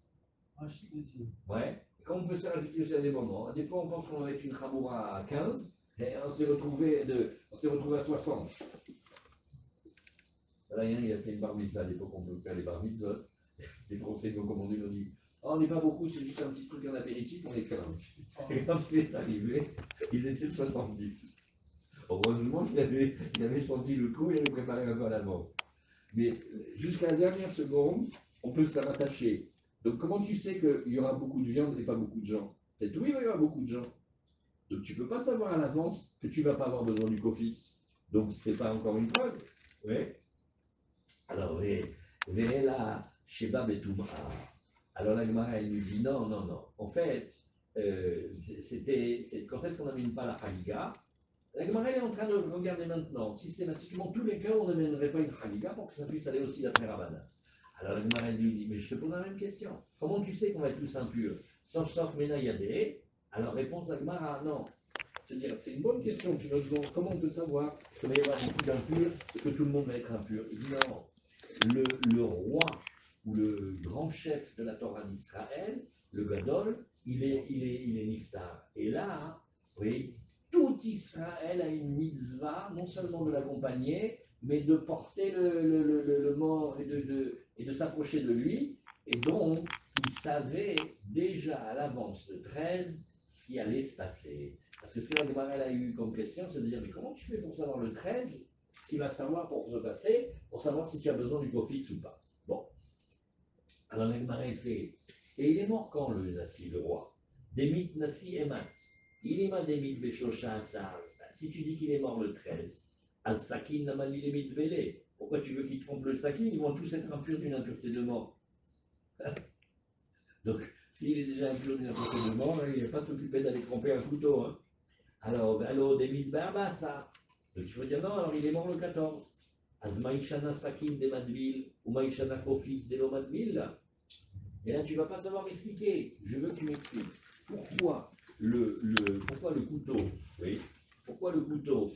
Ouais. Quand on peut se rajouter jusqu'au dernier moment, des fois on pense qu'on va être une Khamoura à 15, et on s'est retrouvé à 60. Rien, il a fait une bar mitzvah à l'époque, on peut faire les bar mitzvot. Les Français nous ont commandé, nous ont dit oh, on n'est pas beaucoup, c'est juste un petit truc en apéritif, on est 15. Et quand il est arrivé, ils étaient 70. Heureusement qu'il avait senti le coup et il avait préparé un peu à l'avance. Mais jusqu'à la dernière seconde, on peut se rattacher. Donc comment tu sais qu'il y aura beaucoup de viande et pas beaucoup de gens? Peut-être oui, il va y avoir beaucoup de gens. Donc tu ne peux pas savoir à l'avance que tu ne vas pas avoir besoin du cofix. Donc ce n'est pas encore une preuve. Oui. Alors, verrez là, Sheba Betouma. Alors la Gemara, elle nous dit non. En fait, quand est-ce qu'on n'amène pas la Khaliga? La Gemara, elle est en train de regarder maintenant, systématiquement, tous les cas où on n'amènerait pas une Khaliga pour que ça puisse aller aussi d'après Rabbanan. Alors la Gemara, elle lui dit mais je te pose la même question. Comment tu sais qu'on va être tous impurs? Sauf Menayade. Alors réponse à la Gemara, non. C'est-à-dire, c'est une bonne question. Tu me demandes comment on peut savoir qu'il va y avoir beaucoup d'impurs et que tout le monde va être impur. Il dit non. Le roi ou le grand chef de la Torah d'Israël, le Gadol, il est niftar. Et là, oui, tout Israël a une mitzvah, non seulement de l'accompagner, mais de porter le mort et de s'approcher de lui. Et donc, il savait déjà à l'avance de 13 ce qui allait se passer. Parce que ce que la Gemara a eu comme question, c'est de dire mais comment tu fais pour savoir le 13 ce qu'il va savoir pour se passer, pour savoir si tu as besoin du cofix ou pas. Bon. Alors la Gemara fait. Et il est mort quand le Nassi, le roi? Demit Nassi Emat. Il est ma Demit Beshosha Asar. Si tu dis qu'il est mort le 13, Al Sakin Namali Lemit Vele. Pourquoi tu veux qu'il trompe le Sakin? Ils vont tous être impurs d'une impureté de mort. Donc, s'il est déjà impur d'une impureté de mort, il ne va pas s'occuper d'aller tromper un couteau. Hein. Alors, Demit Barbasa. Donc il faut dire non, alors il est mort le 14. Azmaïchana Sakin de Madvil, ou Maïchana Kofitz de Lomadvil. Et là, tu ne vas pas savoir m'expliquer. Je veux que tu m'expliques. Pourquoi le couteau, oui, pourquoi le couteau,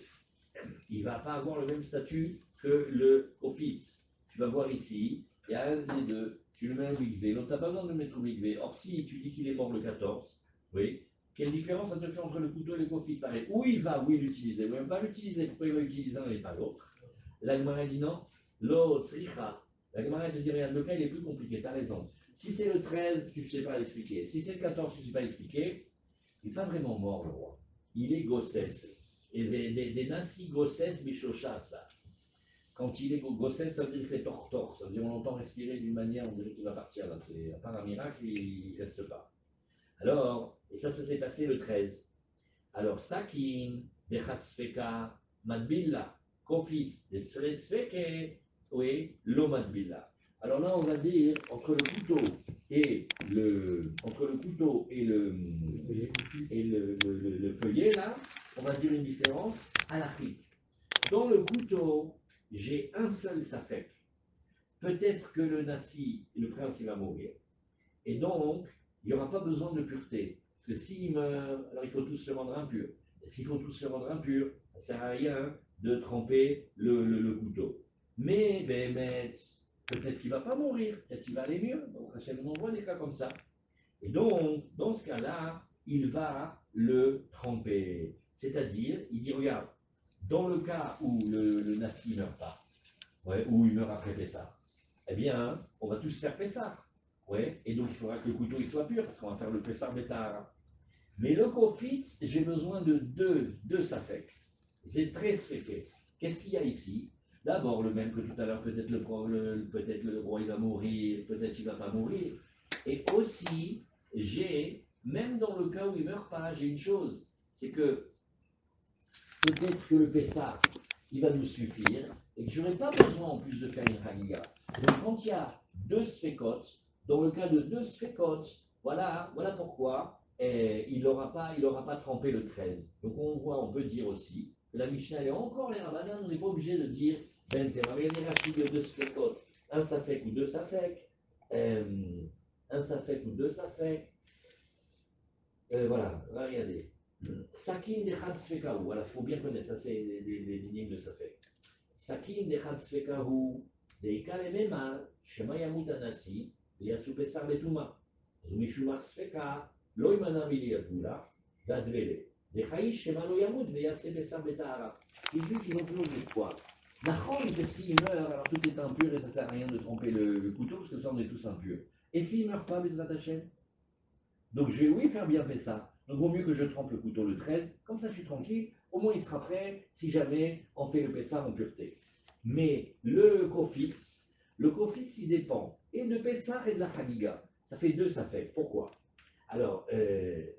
il ne va pas avoir le même statut que le Kofitz? Tu vas voir ici, il y a un des deux, tu le mets au mikvé, l'autre n'a pas besoin de le mettre au mikvé. Or, si tu dis qu'il est mort le 14, oui, quelle différence ça te fait entre le couteau et le kofitz? Où il va, l'utiliser, ou même pas l'utiliser. Pourquoi il va utiliser un et pas l'autre? La Gemara dit non, l'autre, sricha. La Gemara te dit regarde, le cas il est plus compliqué, tu as raison. Si c'est le 13, tu ne sais pas l'expliquer. Si c'est le 14, tu ne sais pas l'expliquer. Il n'est pas vraiment mort, le roi. Il est gossès. Et des nassi gossès bishosha ça. Quand il est gossès, ça veut dire qu'il fait tortor. Ça veut dire qu'on l'entend respirer d'une manière, on dirait qu'il va partir. Là. À part un miracle, il ne reste pas. Alors, et ça s'est passé le 13. Alors, Sakin, Bechatzfeka, Madbilla, Kofis, Desresfeke, oui, Lo Madbilla. Alors là, on va dire entre le couteau et le feuillet, là, on va dire une différence à l'Afrique. Dans le couteau, j'ai un seul safek. Peut-être que le nasi, le prince, il va mourir. Et donc, il n'y aura pas besoin de pureté. Parce que s'il meurt, alors il faut tous se rendre impurs. Et s'il faut tous se rendre impurs, ça ne sert à rien de tremper le couteau. Mais peut-être qu'il ne va pas mourir, peut-être qu'il va aller mieux. Donc, on voit des cas comme ça. Et donc, dans ce cas-là, il va le tremper. C'est-à-dire, il dit, regarde, dans le cas où le nasi ne meurt pas, ou il meurt après Pessah, eh bien, on va tous faire Pessah. Ouais, et donc il faudra que le couteau il soit pur, parce qu'on va faire le Pessah Betahara. Mais le kofitz, j'ai besoin de deux safek. C'est très spéqué. Qu'est-ce qu'il y a ici? D'abord, le même que tout à l'heure, peut-être le roi il va mourir, peut-être il ne va pas mourir. Et aussi, même dans le cas où il ne meurt pas, j'ai une chose, c'est que peut-être que le Pessah, il va nous suffire, et que je n'aurai pas besoin en plus de faire une Chagiga. Donc quand il y a deux sphécotes, dans le cas de deux sphécotes, voilà pourquoi il n'aura pas trempé le 13. Donc on peut dire aussi que la Mishnah est encore les Rabbanan, on n'est pas obligé de dire Ben Terabé, de deux sphécotes, un safek ou deux safek, un safek ou deux safek. Voilà, regardez. Sakin de Hatzfekahu, voilà, il faut bien connaître, ça c'est les lignes de Safek. Sakin de Hatzfekahu, de Ikalemema, Shema Yamut Anasi, Yasu Pesar Betuma. Zumishumar Sfeka, Loimana Miliadula, Dadvele. De Chaïch, Shema Lo Yamut, Yase Pesar Betahara. Les juifs, ils ont toujours l'espoir. Nachon, que s'il meurt, alors tout est impur et ça ne sert à rien de tremper le couteau, parce que ça on est tous impurs. Et s'il ne meurt pas, Bezrat Hashem? Donc je vais, oui, faire bien ça. Donc vaut mieux que je trempe le couteau le 13, comme ça je suis tranquille, au moins il sera prêt si jamais on fait le Pessah en pureté. Mais le kofitz il dépend et de Pessah et de la Chagiga. Ça fait deux, ça fait. Pourquoi? Alors,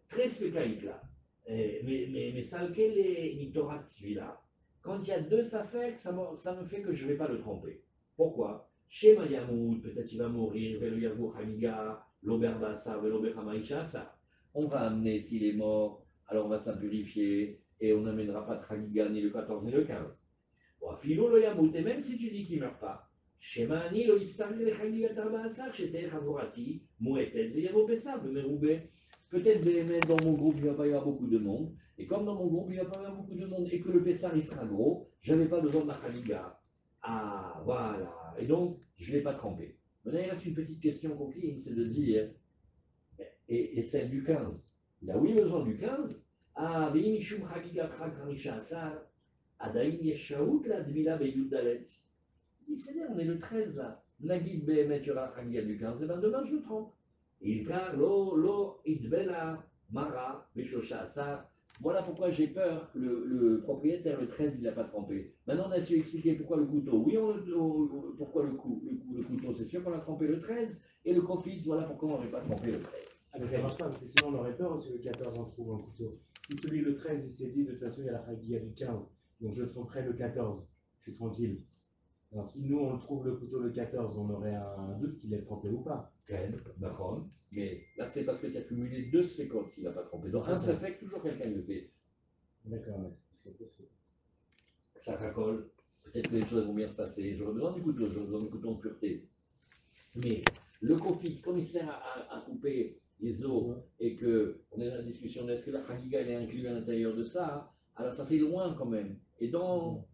très spécaïque là, mais ça lequel est Mitorat celui-là? Quand il y a deux safek, ça me fait que je ne vais pas le tromper. Pourquoi? Chez Mayamoud, peut-être il va mourir, Velo Yavou Chagiga, l'Oberbassa, Velo Bechamaïcha, ça. On va amener, s'il est mort, alors on va s'impurifier et on n'amènera pas de Chagiga ni le 14 ni le 15. Bon, Philo lo Yamoud, et même si tu dis qu'il ne meurt pas, Shema Ani lo Yistarli le Chagiga Tarbasa, Cheter Chavorati, Mouetet, Veyavo Pessa, Bemeroubé. Peut-être dans mon groupe, il ne va pas y avoir beaucoup de monde. Et comme dans mon groupe, il ne va pas y avoir beaucoup de monde et que le Pessar, il sera gros, je n'avais pas besoin de ma Chagiga. Ah, voilà. Et donc, je ne l'ai pas trempé. Maintenant, il reste une petite question coquine, c'est de dire, et celle du 15. Il a oui besoin du 15. Ah, Mishum Chagiga Chamisha Asar, Adaïn Yeshaout, la Dmila Beyud Dalet. Il dit, on est le 13 là. Nagid Behemet Yora Chagiga du 15, et bien demain, je le trempe. Lo idvela mara beshosha asar. Voilà pourquoi j'ai peur que le propriétaire, le 13, il n'a pas trempé. Maintenant, on a su expliquer pourquoi le couteau. Oui, pourquoi le couteau, c'est sûr qu'on a trempé le 13. Et le kofitz, voilà pourquoi on n'avait pas trempé le 13. Ah, mais ça marche pas, parce que sinon on aurait peur aussi le 14 on trouve un couteau. Si celui le 13, il s'est dit, de toute façon, il y a la Chagiga du 15, donc je tromperai le 14, je suis tranquille. Alors, si nous on trouve le couteau le 14, on aurait un doute qu'il est trempé ou pas. D'accord. Mais là, c'est parce que tu as cumulé deux séquences qu'il n'a pas trempé. Donc, un fait toujours quelqu'un le fait. D'accord, ouais, c'est parce que Ça racole. Peut-être que les choses vont bien se passer. J'aurais besoin du couteau, j'aurais besoin du couteau en pureté. Mais le kofitz, comme il sert à couper les os et qu'on est dans la discussion est-ce que la chagiga est inclue à l'intérieur de ça, alors ça fait loin quand même. Et donc,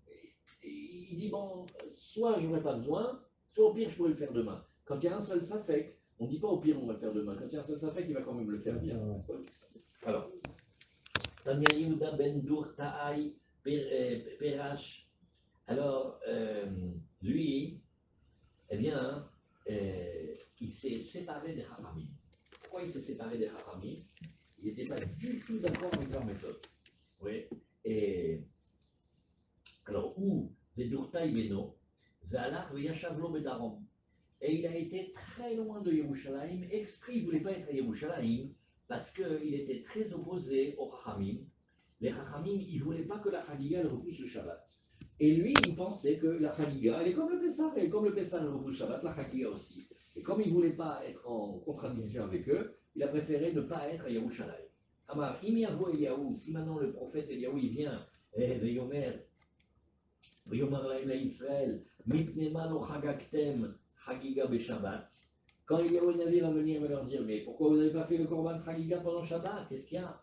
il dit bon, soit je n'aurai pas besoin, soit au pire je pourrais le faire demain. Quand il y a un seul safek, on ne dit pas au pire on va le faire demain. Quand il y a un seul safek, il va quand même le faire bien. Alors, Tanya Yehuda ben Dur Ta'ai Perash. Alors, lui, eh bien, il s'est séparé des Chachamim. Pourquoi il s'est séparé des Chachamim? Il n'était pas du tout d'accord avec leur méthode. Oui. Et alors, où Vedurta Ibeno, Ve'alach Ve'yashavlo Bedarom. Et il a été très loin de Yerushalayim. Exprès, il ne voulait pas être à Yerushalayim parce qu'il était très opposé aux Chachamim. Les Chachamim, ils ne voulaient pas que la Chagiga repousse le Shabbat. Et lui, il pensait que la Chagiga, elle est comme le Pessah, et comme le Pessah le repousse Shabbat, la Chagiga aussi. Et comme il ne voulait pas être en contradiction avec eux, il a préféré ne pas être à Yerushalayim. Amar, Imi Avo Eliyahu, si maintenant le prophète Eliyahu, il vient, et Veyomer, Veyomar Laim la Israël, Mipnema lo Chagaktem, Chagiga Beshabbat. Quand Eliyahu Navi va venir, il va leur dire, mais pourquoi vous n'avez pas fait le Korban Chagiga pendant Shabbat? Qu'est-ce qu'il y a?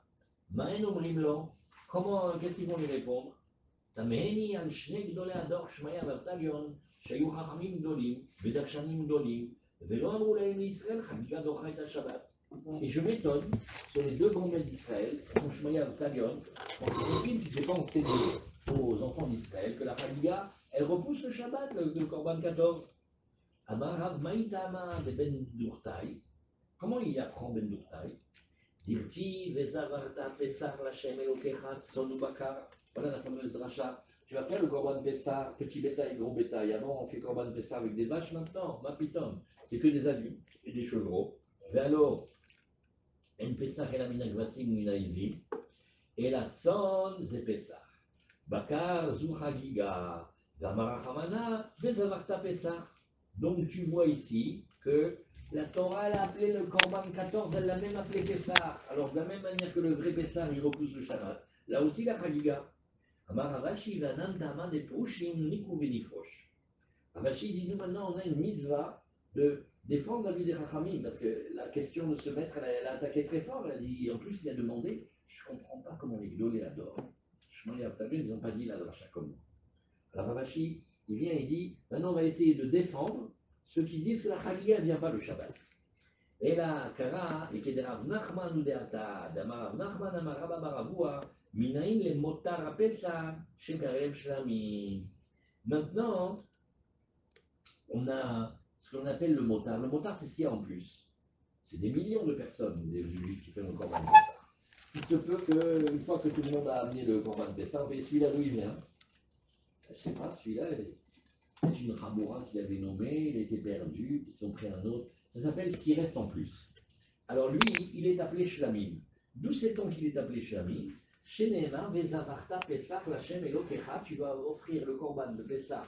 Maen Omrimlo, comment, qu'est-ce qu'ils vont lui répondre? תמהני על שני גדולי הדור שמעיה ואבטליון שהיו חכמים גדולים ודרשנים גדולים ולא אמרו להם לישראל חגיגה דוחה את השבת. Et je m'étonne sur les deux grands maîtres d'Israël, Shmaya et Avtalion, qui ne s'est pas enseigné aux enfants d'Israël que la Chagiga, elle repousse le Shabbat, le Korban 14. Amar Rav Maïtama de Ben Dourtaï, comment il apprend Ben Dourtaï? Dirti vezavarta pesar lachem elokecha tsonu bakar. Voilà la fameuse dracha. Tu vas faire le korban Pessah, petit bétail, gros bétail. Avant, on fait korban Pessah avec des vaches. Maintenant, mapitom, c'est que des adultes et des chevreaux. Et alors, en Pessah et la mina gvasim mina izim. Et la tson ze Pessah. Bakar zu chagiga. Vamarachamana vezavarta Pessah. Donc, tu vois ici que la Torah, elle a appelé le Korban 14, elle l'a même appelé Pessah. Alors, de la même manière que le vrai Pessah, il repousse le Shabbat, là aussi la Chagiga. Amar Ravashi, Vanantama des Prushim, Nikou Venifrosh. Ravashi dit, nous maintenant, on a une mitzvah de défendre la vie des Chachamim, parce que la question de se mettre, elle a attaqué très fort, elle a dit, et en plus, il a demandé, je ne comprends pas comment les Gdolé adorent. Shmaya et Avtalion, ils n'ont pas dit la dracha comme moi. Alors Ravashi, il vient et dit, maintenant, on va essayer de défendre ceux qui disent que la Chagiga ne vient pas le Shabbat. Et la Kara, et que Rav Nachman ou Deata, Damar Rav Nachman, Amar Rabba Baravua, Minaïn le Motar Apesa, Shekarem Shlamim. Maintenant, on a ce qu'on appelle le Motar. Le Motar, c'est ce qu'il y a en plus. C'est des millions de personnes, des juifs qui font le Korban Pessah. Il se peut qu'une fois que tout le monde a amené le Korban Pessah, mais celui-là d'où il vient? Je ne sais pas, celui-là, c'est une Ramoura qu'il avait nommé, il était perdu, ils ont pris un autre. Ça s'appelle ce qui reste en plus. Alors lui, il est appelé Shlamim. D'où sait-on qu'il est appelé Shlamim? Chez Neymar, Vezavarta Pesach, Lachem Elokecha, tu vas offrir le korban de Pesach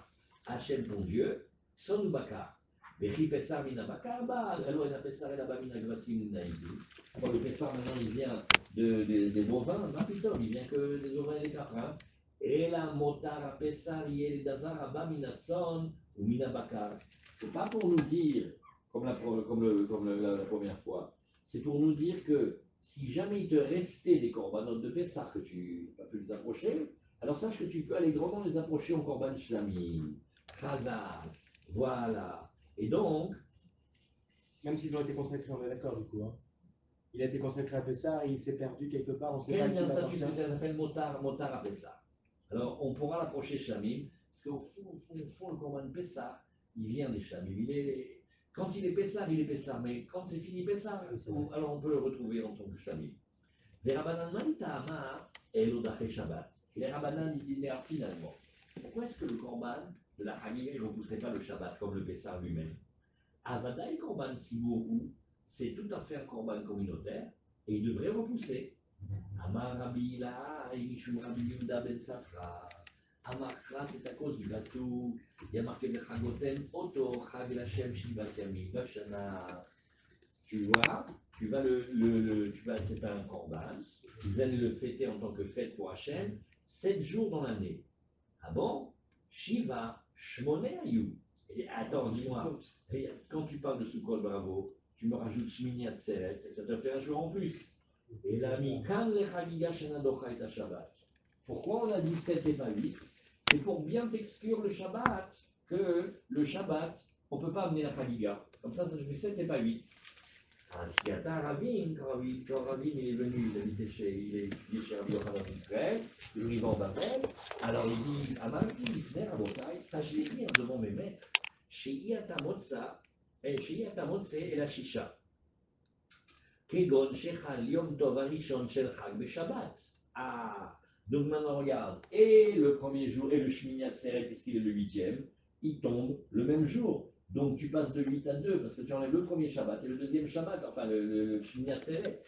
à Hachem ton Dieu, Son Bakar. Vechi Pesach mina Bakar, alors il a Pesach et là-bas mina Gvasim mina Izim. Le Pesach maintenant il vient des bovins, non plutôt, il vient que des ovins et des caprins. Et la Motar à Pesach, Yel Davar Abba mina Son ou mina Bakar. C'est pas pour nous dire, comme la première fois, c'est pour nous dire que si jamais il te restait des corbanotes de Pessah que tu n'as pas pu les approcher, alors sache que tu peux aller grandement les approcher en korban shlamim, chazal, voilà. Et donc, Même s'ils ont été consacrés, on est d'accord du coup. Hein. Il a été consacré à Pessah et il s'est perdu quelque part, on sait pas il y a un qui statut appartient. spécial qui s'appelle motar à Pessah. Alors, on pourra l'approcher shlamim, parce qu'au fond, le korban Pessah, il vient des shlamim. Quand il est Pessah, il est Pessah, mais quand c'est fini Pessah, alors on peut le retrouver en tant que shlamim. Les Rabbanan Maïtama et l'Odaché Shabbat. Et les Rabbanan, ils disent finalement, pourquoi est-ce que le Korban de la Chagiga ne repousserait pas le Shabbat comme le Pessah lui-même? Avadaï Korban Sibourou, c'est tout à fait un Korban communautaire et il devrait repousser. Amar Rabbi Ila, Mishum Rabbi Yehuda Ben Safra. Amarkra, c'est à cause du Bassou. Il y a marqué Bechagoten, Oto, Chag Lashem Shivat Yamim, Vashana. Tu vois, c'est pas un korban, vous allez le fêter en tant que fête pour Hachem, 7 jours dans l'année. Ah bon? Shiva, Shmoné Ayou. Attends, dis-moi, quand tu parles de Sukkot, bravo, tu me rajoutes Shmini Atzeret, et ça te fait un jour en plus. Et là, Mikan le Chagiga Shenadocha et Shabbat. Pourquoi on a dit 7 et pas 8? C'est pour bien t'exclure le Shabbat, que le Shabbat, on ne peut pas amener la Chagiga. Comme ça fait 7 et pas 8. Si Ravim, quand Ravim il est venu, il est étudié chez Rabbi Yochanan d'Israël, il arrive en Babel, alors il dit, Amarti, Ifner, Abotai, ça je l'ai dit devant mes maîtres, chez Iatamotse et la Shisha. Kegon, Shechal, Yom Tov, Arishon, Shel Chag, Beshabbat. Ah, donc maintenant regarde, et le premier jour, et le Shmini Atzeret, puisqu'il est le 8e, il tombe le même jour. Donc tu passes de 8 à 2 parce que tu enlèves le premier Shabbat et le deuxième Shabbat, enfin le Shmini Atzeret.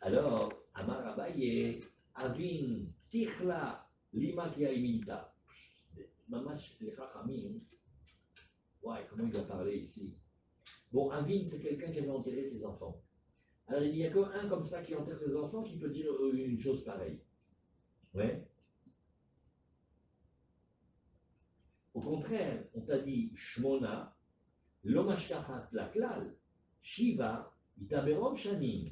Alors, Amar Abaye, Avin, Tichla, Lima Kiaimita. Mamash, les Chachamim, ouais, comment il va parler ici? Bon, Avin, c'est quelqu'un qui avait enterré ses enfants. Alors il dit, il n'y a qu'un comme ça qui enterre ses enfants qui peut dire une chose pareille. Ouais. Au contraire, on t'a dit Shmona, Lomashkachat Laklal, Shiva, Itaberov Shanim.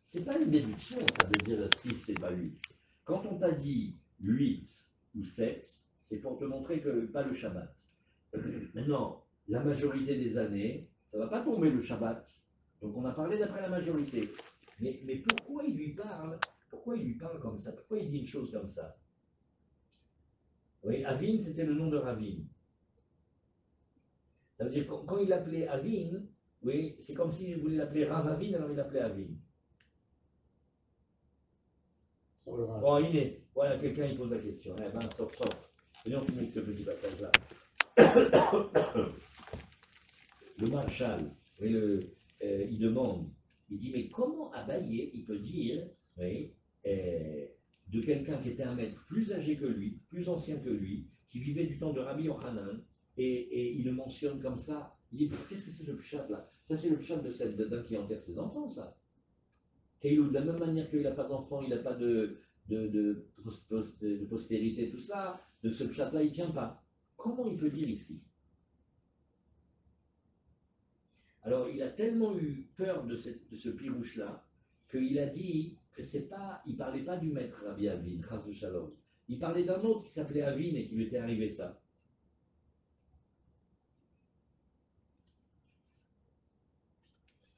C'est pas une déduction, ça veut dire 6, c'est pas 8. Quand on t'a dit 8 ou 7, c'est pour te montrer que pas le Shabbat. Maintenant, la majorité des années, ça ne va pas tomber le Shabbat. Donc on a parlé d'après la majorité. Mais pourquoi il lui parle? Pourquoi il lui parle comme ça? Pourquoi il dit une chose comme ça? Oui, Avin, c'était le nom de Ravin. Ça veut dire quand il l'appelait Avin, oui, c'est comme s'il voulait l'appeler Ravavin, alors il l'appelait Avin. Sur le Rav. Bon, il est. Voilà, quelqu'un il pose la question. Eh ben, sauf. Venons finir ce petit passage-là. Le Marshal, oui, il demande, il dit, mais comment Abaye, il peut dire, oui, de quelqu'un qui était un maître plus âgé que lui, plus ancien que lui, qui vivait du temps de Rabbi Yochanan, et il le mentionne comme ça. Il dit, qu'est-ce que c'est le pshat là? Ça, c'est le pshat d'un qui enterre ses enfants, ça. Kailou, de la même manière qu'il n'a pas d'enfant, il n'a pas de postérité, tout ça, de ce pshat-là, il ne tient pas. Comment il peut dire ici? Alors, il a tellement eu peur de ce pirouche-là qu'il a dit que c'est pas, il ne parlait pas du maître Rabbi Avin, Chas de Shalom. Il parlait d'un autre qui s'appelait Avin et qui lui était arrivé ça.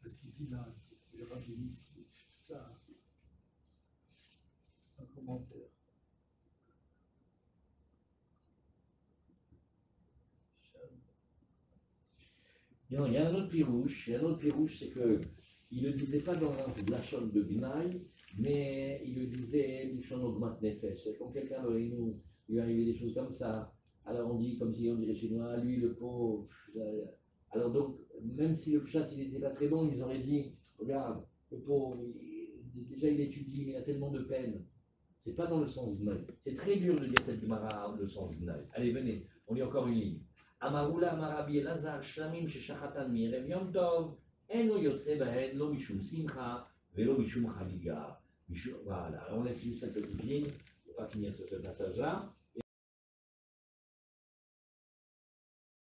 Parce qu'il dit là, c'est le rabbin, c'est tout un commentaire. Non, il y a un autre pirouche, c'est que il ne le disait pas dans un lachon de Gnaï, mais il le disait Lishon Ogmat Nefesh. C'est quand quelqu'un nous lui arrivait des choses comme ça. Alors on dit, comme si on dirait chez nous, ah, lui le pauvre. Alors donc, même si le pshat il n'était pas très bon, ils auraient dit, regarde, le pauvre, déjà il étudie, mais il a tellement de peine. C'est pas dans le sens Gnaï. C'est très dur de dire cette Gemara le sens Gnaï. Allez, venez, on lit encore une ligne. Amaroula Amarabi Elazar Shlamim Sheshachatan Mirev Yom Tov, Eno Yotse Bahen Lo Mishum Simcha, Velo Mishum Chagiga. Voilà, on laisse juste cette petite ligne, on va pas finir ce passage-là.